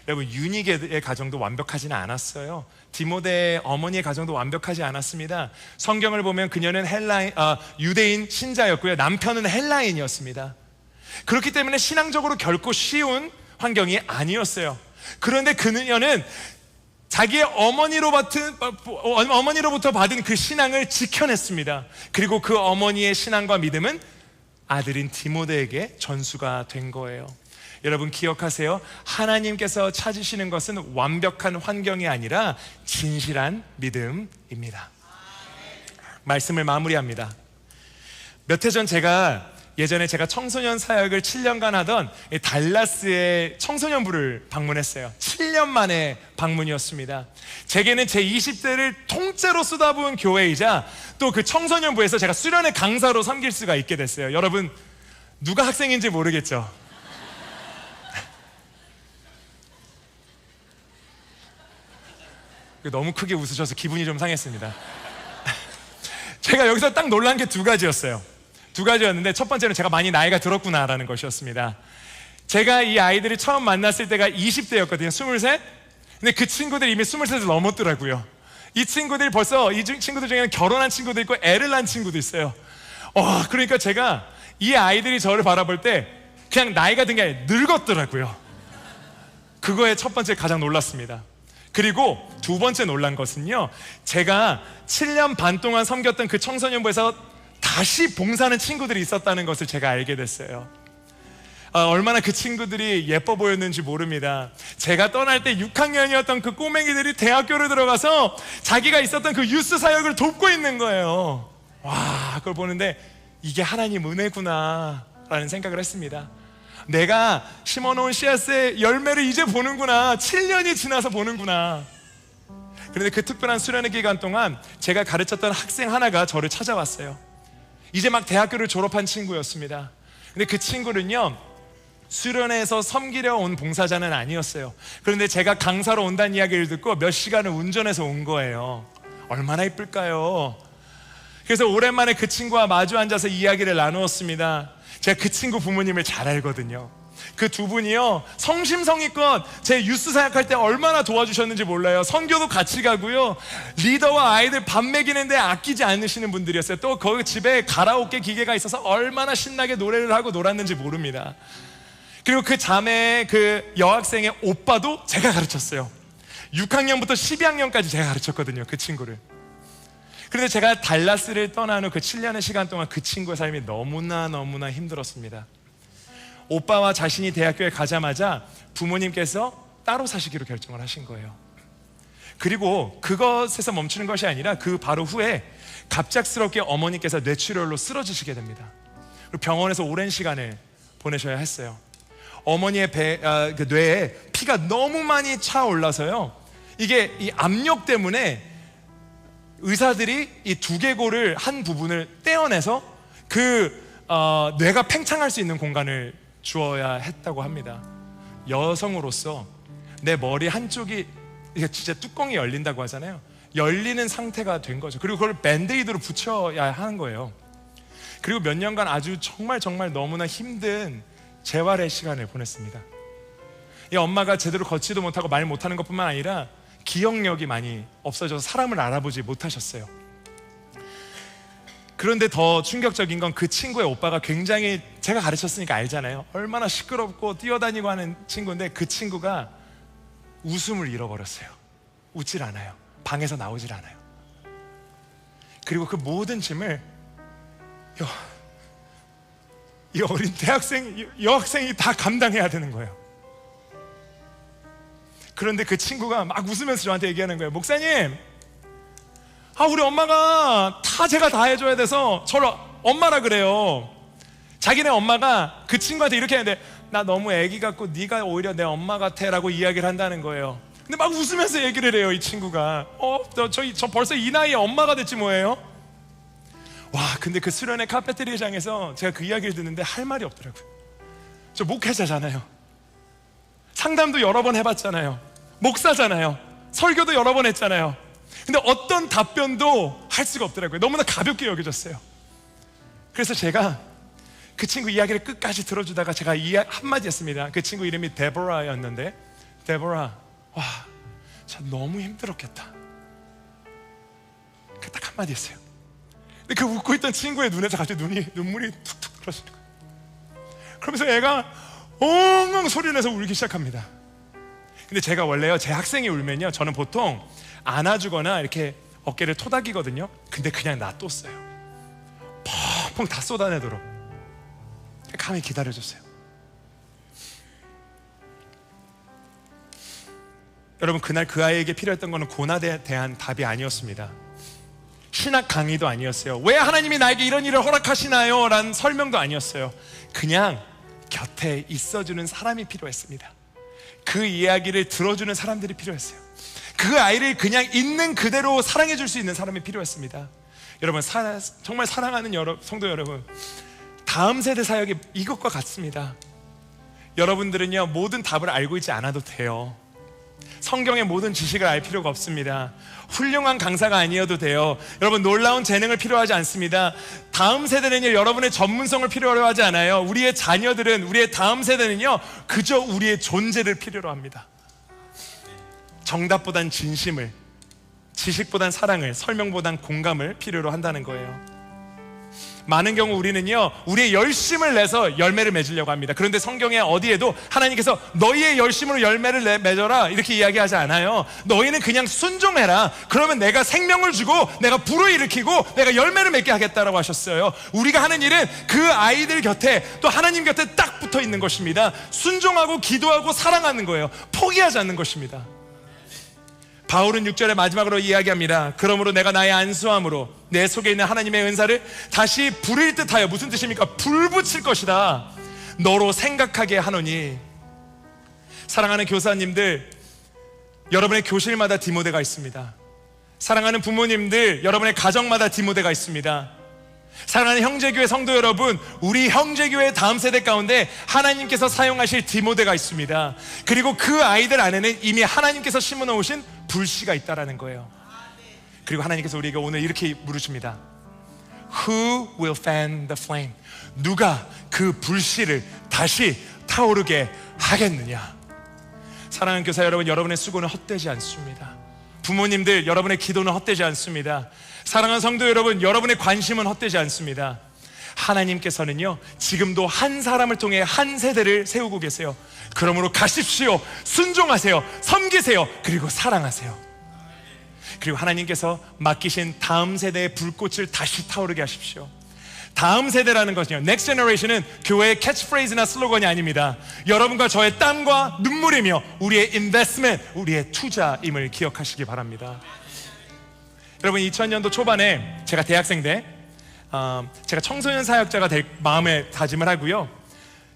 여러분, 유니게의 가정도 완벽하지는 않았어요. 디모데의 어머니의 가정도 완벽하지 않았습니다. 성경을 보면 그녀는 유대인 신자였고요, 남편은 헬라인이었습니다. 그렇기 때문에 신앙적으로 결코 쉬운 환경이 아니었어요. 그런데 그녀는 자기의 어머니로부터 받은 그 신앙을 지켜냈습니다. 그리고 그 어머니의 신앙과 믿음은 아들인 디모데에게 전수가 된 거예요. 여러분, 기억하세요. 하나님께서 찾으시는 것은 완벽한 환경이 아니라 진실한 믿음입니다. 말씀을 마무리합니다. 몇 해 전 예전에 제가 청소년 사역을 7년간 하던 달라스의 청소년부를 방문했어요. 7년 만에 방문이었습니다. 제게는 제 20대를 통째로 쏟아부은 교회이자 또 그 청소년부에서 제가 수련회 강사로 섬길 수가 있게 됐어요. 여러분, 누가 학생인지 모르겠죠? 너무 크게 웃으셔서 기분이 좀 상했습니다. 제가 여기서 딱 놀란 게 두 가지였어요. 두 가지였는데, 첫 번째는 제가 많이 나이가 들었구나라는 것이었습니다. 제가 이 아이들을 처음 만났을 때가 20대였거든요. 23? 근데 그 친구들이 이미 23을 넘었더라고요. 이 친구들 친구들 중에는 결혼한 친구도 있고 애를 낳은 친구도 있어요. 그러니까 제가 이 아이들이 저를 바라볼 때 그냥 나이가 든 게 아니라 늙었더라고요. 그거에 첫 번째 가장 놀랐습니다. 그리고 두 번째 놀란 것은요, 제가 7년 반 동안 섬겼던 그 청소년부에서 다시 봉사하는 친구들이 있었다는 것을 제가 알게 됐어요. 얼마나 그 친구들이 예뻐 보였는지 모릅니다. 제가 떠날 때 6학년이었던 그 꼬맹이들이 대학교를 들어가서 자기가 있었던 그 유스 사역을 돕고 있는 거예요. 와, 그걸 보는데 이게 하나님 은혜구나 라는 생각을 했습니다. 내가 심어놓은 씨앗의 열매를 이제 보는구나, 7년이 지나서 보는구나. 그런데 그 특별한 수련회 기간 동안 제가 가르쳤던 학생 하나가 저를 찾아왔어요. 이제 막 대학교를 졸업한 친구였습니다. 근데 그 친구는요, 수련회에서 섬기려 온 봉사자는 아니었어요. 그런데 제가 강사로 온다는 이야기를 듣고 몇 시간을 운전해서 온 거예요. 얼마나 이쁠까요? 그래서 오랜만에 그 친구와 마주 앉아서 이야기를 나누었습니다. 제가 그 친구 부모님을 잘 알거든요. 그 두 분이요, 성심성의껏 제 유스 사역할 때 얼마나 도와주셨는지 몰라요. 선교도 같이 가고요, 리더와 아이들 밥 먹이는데 아끼지 않으시는 분들이었어요. 또 거기 집에 가라오케 기계가 있어서 얼마나 신나게 노래를 하고 놀았는지 모릅니다. 그리고 그 자매의 그 여학생의 오빠도 제가 가르쳤어요. 6학년부터 12학년까지 제가 가르쳤거든요, 그 친구를. 그런데 제가 달라스를 떠난 후 그 7년의 시간 동안 그 친구의 삶이 너무나 힘들었습니다. 오빠와 자신이 대학교에 가자마자 부모님께서 따로 사시기로 결정을 하신 거예요. 그리고 그것에서 멈추는 것이 아니라 그 바로 후에 갑작스럽게 어머니께서 뇌출혈로 쓰러지시게 됩니다. 그리고 병원에서 오랜 시간을 보내셔야 했어요. 어머니의 그 뇌에 피가 너무 많이 차올라서요, 이게 이 압력 때문에 의사들이 이 두개골을 한 부분을 떼어내서 뇌가 팽창할 수 있는 공간을 주어야 했다고 합니다. 여성으로서 내 머리 한쪽이, 이게 진짜 뚜껑이 열린다고 하잖아요. 열리는 상태가 된 거죠. 그리고 그걸 밴드에이드로 붙여야 하는 거예요. 그리고 몇 년간 아주 정말 너무나 힘든 재활의 시간을 보냈습니다. 이 엄마가 제대로 걷지도 못하고 말 못하는 것뿐만 아니라 기억력이 많이 없어져서 사람을 알아보지 못하셨어요. 그런데 더 충격적인 건 그 친구의 오빠가 굉장히, 제가 가르쳤으니까 알잖아요, 얼마나 시끄럽고 뛰어다니고 하는 친구인데 그 친구가 웃음을 잃어버렸어요. 웃질 않아요. 방에서 나오질 않아요. 그리고 그 모든 짐을 이 어린 대학생, 여학생이 다 감당해야 되는 거예요. 그런데 그 친구가 막 웃으면서 저한테 얘기하는 거예요. 목사님, 우리 엄마가 제가 다 해줘야 돼서 저를 엄마라 그래요. 자기네 엄마가 그 친구한테 이렇게 하는데, 나 너무 애기 같고 네가 오히려 내 엄마 같아 라고 이야기를 한다는 거예요. 근데 막 웃으면서 얘기를 해요, 이 친구가. 저 벌써 이 나이에 엄마가 됐지 뭐예요? 와, 근데 그 수련회 카페테리아장에서 제가 그 이야기를 듣는데 할 말이 없더라고요. 저 목회자잖아요. 상담도 여러 번 해봤잖아요. 목사잖아요. 설교도 여러 번 했잖아요. 근데 어떤 답변도 할 수가 없더라고요. 너무나 가볍게 여겨졌어요. 그래서 제가 그 친구 이야기를 끝까지 들어주다가 제가 한마디 했습니다. 그 친구 이름이 데보라였는데, 데보라, 와, 참 너무 힘들었겠다. 그 딱 한마디 했어요. 근데 그 웃고 있던 친구의 눈에서 갑자기 눈물이 툭툭 흘러지는 거예요. 그러면서 애가 엉엉 소리를 내서 울기 시작합니다. 근데 제가 원래요, 제 학생이 울면요, 저는 보통 안아주거나 이렇게 어깨를 토닥이거든요. 근데 그냥 놔뒀어요. 펑펑 다 쏟아내도록. 가만히 기다려줬어요. 여러분, 그날 그 아이에게 필요했던 거는 고난에 대한 답이 아니었습니다. 신학 강의도 아니었어요. 왜 하나님이 나에게 이런 일을 허락하시나요? 라는 설명도 아니었어요. 그냥 곁에 있어주는 사람이 필요했습니다. 그 이야기를 들어주는 사람들이 필요했어요. 그 아이를 그냥 있는 그대로 사랑해 줄 수 있는 사람이 필요했습니다. 여러분, 정말 사랑하는 성도 여러분, 다음 세대 사역이 이것과 같습니다. 여러분들은요, 모든 답을 알고 있지 않아도 돼요. 성경의 모든 지식을 알 필요가 없습니다. 훌륭한 강사가 아니어도 돼요. 여러분, 놀라운 재능을 필요하지 않습니다. 다음 세대는요, 여러분의 전문성을 필요로 하지 않아요. 우리의 자녀들은, 우리의 다음 세대는요, 그저 우리의 존재를 필요로 합니다. 정답보단 진심을, 지식보단 사랑을, 설명보단 공감을 필요로 한다는 거예요. 많은 경우 우리는요, 우리의 열심을 내서 열매를 맺으려고 합니다. 그런데 성경에 어디에도 하나님께서 너희의 열심으로 열매를 맺어라 이렇게 이야기하지 않아요. 너희는 그냥 순종해라. 그러면 내가 생명을 주고 내가 불을 일으키고 내가 열매를 맺게 하겠다라고 하셨어요. 우리가 하는 일은 그 아이들 곁에, 또 하나님 곁에 딱 붙어 있는 것입니다. 순종하고 기도하고 사랑하는 거예요. 포기하지 않는 것입니다. 바울은 6절의 마지막으로 이야기합니다. 그러므로 내가 나의 안수함으로 내 속에 있는 하나님의 은사를 다시 부릴 듯하여, 무슨 뜻입니까? 불 붙일 것이다. 너로 생각하게 하노니. 사랑하는 교사님들, 여러분의 교실마다 디모데가 있습니다. 사랑하는 부모님들, 여러분의 가정마다 디모데가 있습니다. 사랑하는 형제교회 성도 여러분, 우리 형제교회 다음 세대 가운데 하나님께서 사용하실 디모데가 있습니다. 그리고 그 아이들 안에는 이미 하나님께서 심어놓으신 불씨가 있다라는 거예요. 그리고 하나님께서 우리에게 오늘 이렇게 물으십니다. Who will fan the flame? 누가 그 불씨를 다시 타오르게 하겠느냐? 사랑하는 교사 여러분, 여러분의 수고는 헛되지 않습니다. 부모님들, 여러분의 기도는 헛되지 않습니다. 사랑하는 성도 여러분, 여러분의 관심은 헛되지 않습니다. 하나님께서는요, 지금도 한 사람을 통해 한 세대를 세우고 계세요. 그러므로 가십시오. 순종하세요. 섬기세요. 그리고 사랑하세요. 그리고 하나님께서 맡기신 다음 세대의 불꽃을 다시 타오르게 하십시오. 다음 세대라는 것은요, Next Generation은 교회의 캐치프레이즈나 슬로건이 아닙니다. 여러분과 저의 땀과 눈물이며 우리의 인베스트먼트, 우리의 투자임을 기억하시기 바랍니다. 여러분, 2000년도 초반에 제가 대학생 때 제가 청소년 사역자가 될 마음에 다짐을 하고요,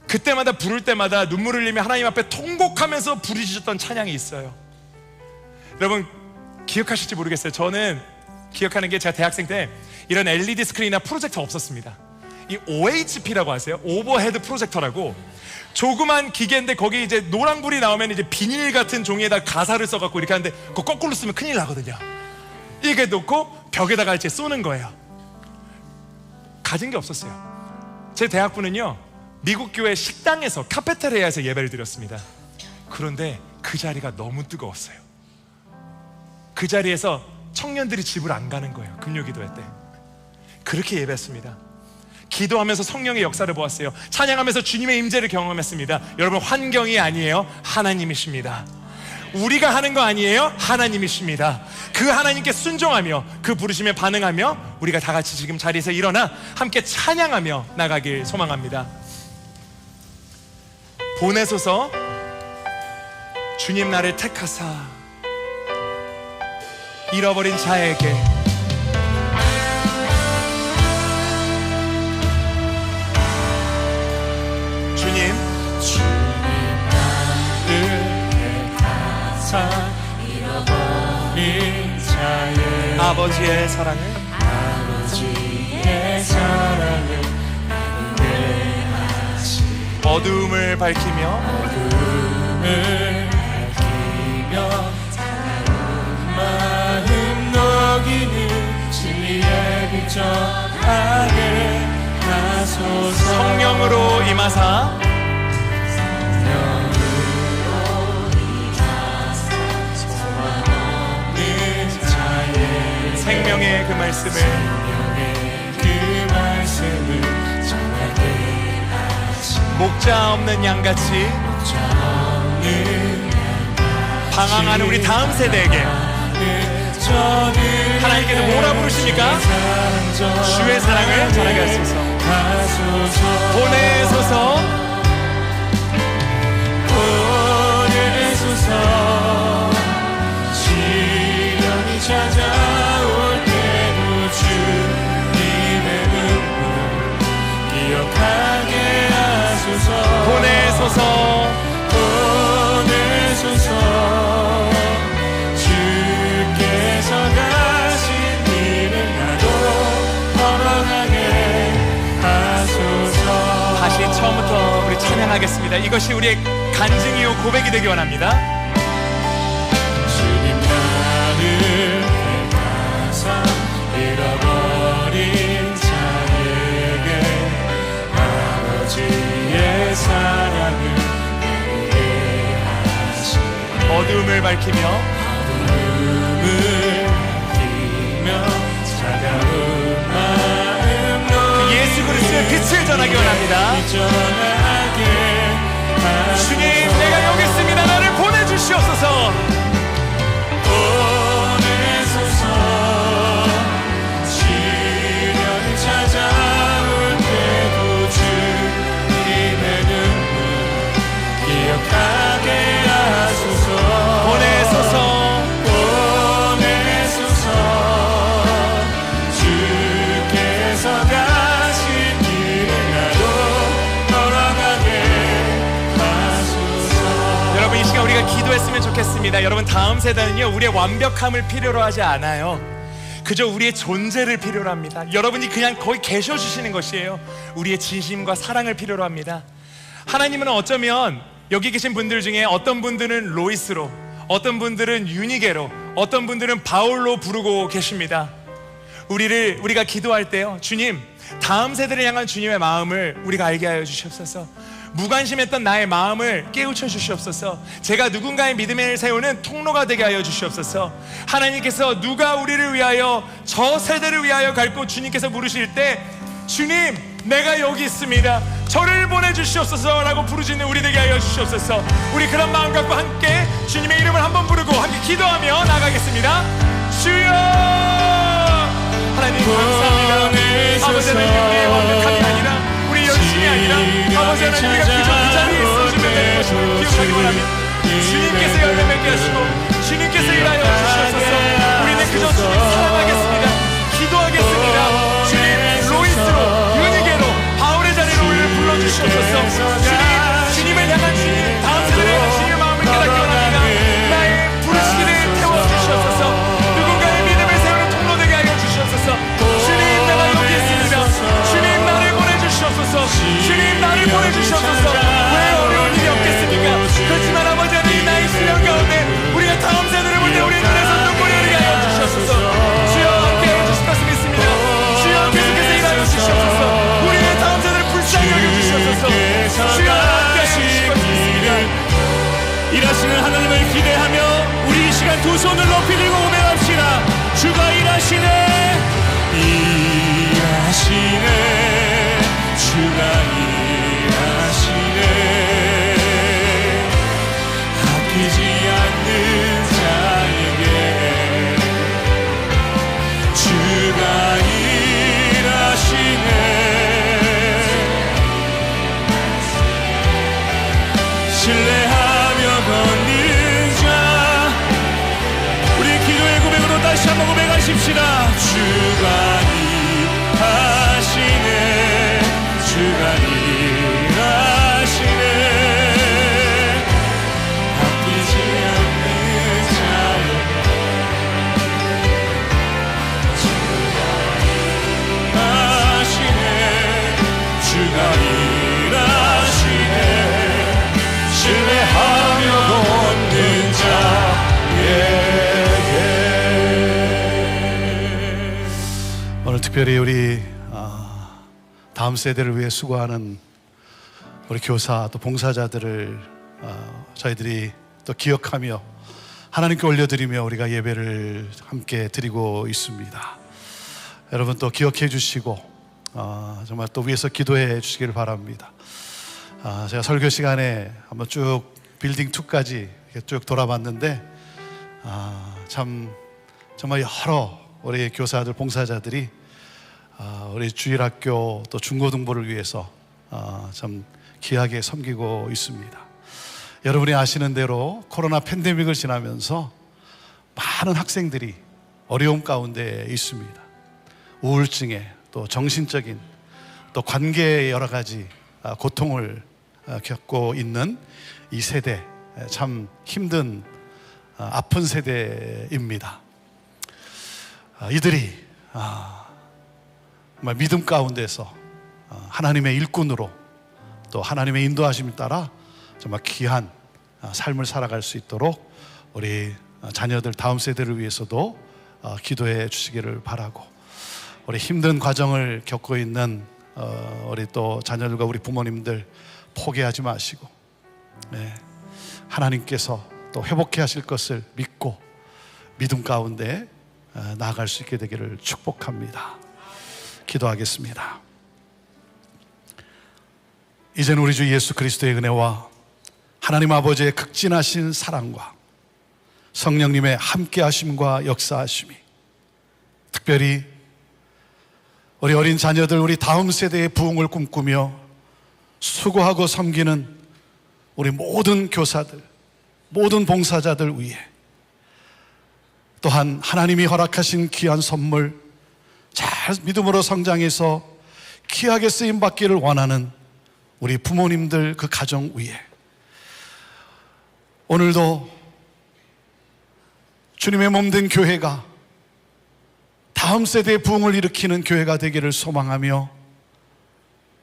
그때마다 부를 때마다 눈물 흘리며 하나님 앞에 통곡하면서 부르짖었던 찬양이 있어요. 여러분 기억하실지 모르겠어요. 저는 기억하는 게, 제가 대학생 때 이런 LED 스크린이나 프로젝터 없었습니다. 이 OHP라고 아세요? 오버헤드 프로젝터라고 조그만 기계인데, 거기 이제 노란불이 나오면 이제 비닐 같은 종이에다 가사를 써갖고 이렇게 하는데, 그거 거꾸로 쓰면 큰일 나거든요. 이게 놓고 벽에다가 이제 쏘는 거예요. 가진 게 없었어요. 제 대학부는요, 미국 교회 식당에서, 카페테리아에서 예배를 드렸습니다. 그런데 그 자리가 너무 뜨거웠어요. 그 자리에서 청년들이 집을 안 가는 거예요. 금요기도회 때 그렇게 예배했습니다. 기도하면서 성령의 역사를 보았어요. 찬양하면서 주님의 임재를 경험했습니다. 여러분, 환경이 아니에요. 하나님이십니다. 우리가 하는 거 아니에요. 하나님이십니다. 그 하나님께 순종하며 그 부르심에 반응하며 우리가 다 같이 지금 자리에서 일어나 함께 찬양하며 나가길 소망합니다. 보내소서 주님 나를 택하사 잃어버린 자에게 주님 잃어버린 자의 아버지의 사랑을 어두움을 밝히며 마음 녹이는 진리의 빛 전하게 하소서. 성령으로 임하사 생명의 그 말씀을 목자 없는 양같이 방황하는 우리 다음 세대에게 하나님께서 뭐라 부르십니까? 주의 사랑을 전하게 하소서. 보내소서 시련이 찾아올 때도 주님의 눈물 기억하게 하소서. 보내소서 주께서 가신 길을 나도 걸어가게 하소서. 다시 처음부터 우리 찬양하겠습니다. 이것이 우리의 간증이요 고백이 되기 원합니다. 주님 나를 택하사 잃어버린 자에게 아버지의 사랑을 알게 하시니 어두움을 밝히며 차가운 마음 그 예수 그리스도의 빛을 전하기 원합니다. 주님, 내가 여기 있습니다. 나를 보내주시옵소서. 시련이 찾아올 때도 주님의 눈물 기억하게 하소서. 보내소서 주께서 가신 길을 나도 걸어가게 하소서. 여러분, 이 시간 우리가 기도했으면 좋겠습니다. 여러분, 다음 세대는요 우리의 완벽함을 필요로 하지 않아요. 그저 우리의 존재를 필요로 합니다. 여러분이 그냥 거기 계셔 주시는 것이에요. 우리의 진심과 사랑을 필요로 합니다. 하나님은 어쩌면 여기 계신 분들 중에 어떤 분들은 로이스로, 어떤 분들은 유니게로, 어떤 분들은 바울로 부르고 계십니다. 우리가 기도할 때요, 주님, 다음 세대를 향한 주님의 마음을 우리가 알게 하여 주시옵소서. 무관심했던 나의 마음을 깨우쳐 주시옵소서. 제가 누군가의 믿음을 세우는 통로가 되게 하여 주시옵소서. 하나님께서 누가 우리를 위하여, 저 세대를 위하여 갈 곳 주님께서 물으실 때, 주님, 내가 여기 있습니다, 저를 보내주시옵소서 라고 부르짖는 우리 되게 하여 주시옵소서. 우리 그런 마음 갖고 함께 주님의 이름을 한번 부르고 함께 기도하며 나가겠습니다. 주여, 하나님 감사합니다. 아버지, 하나님, 우리의 완벽함이 아니라, 우리 열심이 아니라, 아버지 하나님, 우리가 그저 그 자리에 있어주면 되는 것을 기억하기 원합니다. 주님께서 열매 맺게 하시고 주님께서 일하여 주시옵소서. 우리는 그저 주님 사랑하겠습니다. 기도하겠습니다. 주님, 로이스로, 유니게로, 바울의 자리로 우리를 불러주시옵소서. 주님을 향한 주님, 다음 세대를 향한 주님의 마음을 깨닫기 원합니다. 나의 부르시기를 태워주시옵소서. 누군가의 믿음을 세우는 통로 되게 하여 주시옵소서. 주님, 내가 여기 있습니다. 주님, 나를 보내주시옵소서. 주님, 나를 보내주시옵소서. 왜 어려운 일이 없겠습니까? 그렇지만 아버지 하나님, 나의 시련 가운데 우리가 다음 세대를 볼 때 우리 눈에서 눈물이 흐르게 하여 주시옵소서. 주여, 함께 손을 높이 들고 고백합시다. 주가 일하시네, 일하시네, 주가 일하시네. 아끼지 않는 자에게 주가 일하시네. 신뢰하며 걷는 자, 우리 기도의 고백으로 다시 한번 고백하십시다. 주가 일하시네, 주가 일하시네. 아끼지 않는 자에게 주가 일하시네, 주가 일하시네. 신뢰하며 걷는 자에게. 오늘 특별히 우리 다음 세대를 위해 수고하는 우리 교사 또 봉사자들을 저희들이 또 기억하며 하나님께 올려드리며 우리가 예배를 함께 드리고 있습니다. 여러분 또 기억해 주시고 정말 또 위에서 기도해 주시기를 바랍니다. 제가 설교 시간에 한번 쭉 빌딩 2까지 쭉 돌아봤는데 참 정말 여러 우리 교사들 봉사자들이 우리 주일학교 또 중고등부를 위해서 참 귀하게 섬기고 있습니다. 여러분이 아시는 대로 코로나 팬데믹을 지나면서 많은 학생들이 어려움 가운데 있습니다. 우울증에 또 정신적인 또 관계의 여러 가지 고통을 겪고 있는 이 세대, 참 힘든 아픈 세대입니다. 이들이 정말 믿음 가운데서 하나님의 일꾼으로 또 하나님의 인도하심에 따라 정말 귀한 삶을 살아갈 수 있도록 우리 자녀들 다음 세대를 위해서도 기도해 주시기를 바라고, 우리 힘든 과정을 겪고 있는 우리 또 자녀들과 우리 부모님들 포기하지 마시고 하나님께서 또 회복해 하실 것을 믿고 믿음 가운데 나아갈 수 있게 되기를 축복합니다. 기도하겠습니다. 이제는 우리 주 예수 그리스도의 은혜와 하나님 아버지의 극진하신 사랑과 성령님의 함께하심과 역사하심이 특별히 우리 어린 자녀들, 우리 다음 세대의 부흥을 꿈꾸며 수고하고 섬기는 우리 모든 교사들, 모든 봉사자들 위해, 또한 하나님이 허락하신 귀한 선물 잘 믿음으로 성장해서 귀하게 쓰임받기를 원하는 우리 부모님들 그 가정 위에, 오늘도 주님의 몸된 교회가 다음 세대의 부흥을 일으키는 교회가 되기를 소망하며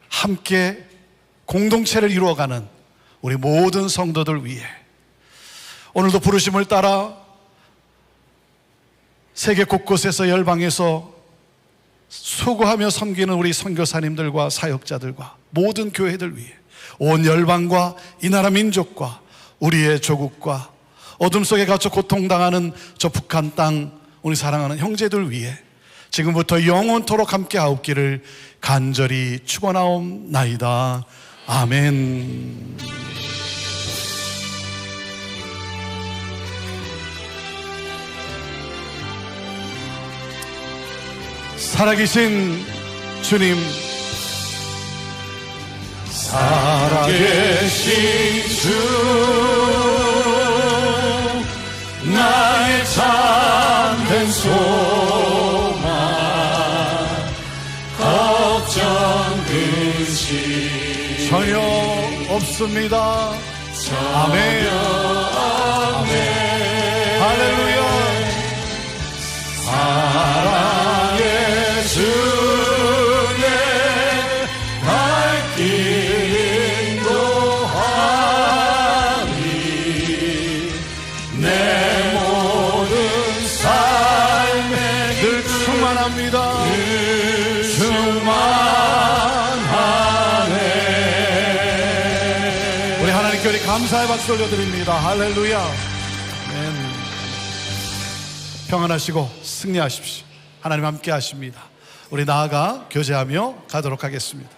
함께 공동체를 이루어가는 우리 모든 성도들 위해 오늘도 부르심을 따라 세계 곳곳에서 열방에서 수고하며 섬기는 우리 선교사님들과 사역자들과 모든 교회들 위해 온 열방과 이 나라 민족과 우리의 조국과 어둠 속에 갇혀 고통당하는 저 북한 땅 우리 사랑하는 형제들 위해 지금부터 영원토록 함께 하옵기를 간절히 축원하옵나이다. 아멘. 살아계신 주님, 살아계신 주, 나의 참된 소망, 걱정 근심 전혀 없습니다. 아멘. 할렐루야. 사랑의 주내 날 길 인도하니 내 모든 삶에 늘 충만합니다. 충만하네. 우리 하나님께 우리 감사의 박수 올려드립니다. 할렐루야. 아멘. 평안하시고 승리하십시오. 하나님 함께 하십니다. 우리 나아가 교제하며 가도록 하겠습니다.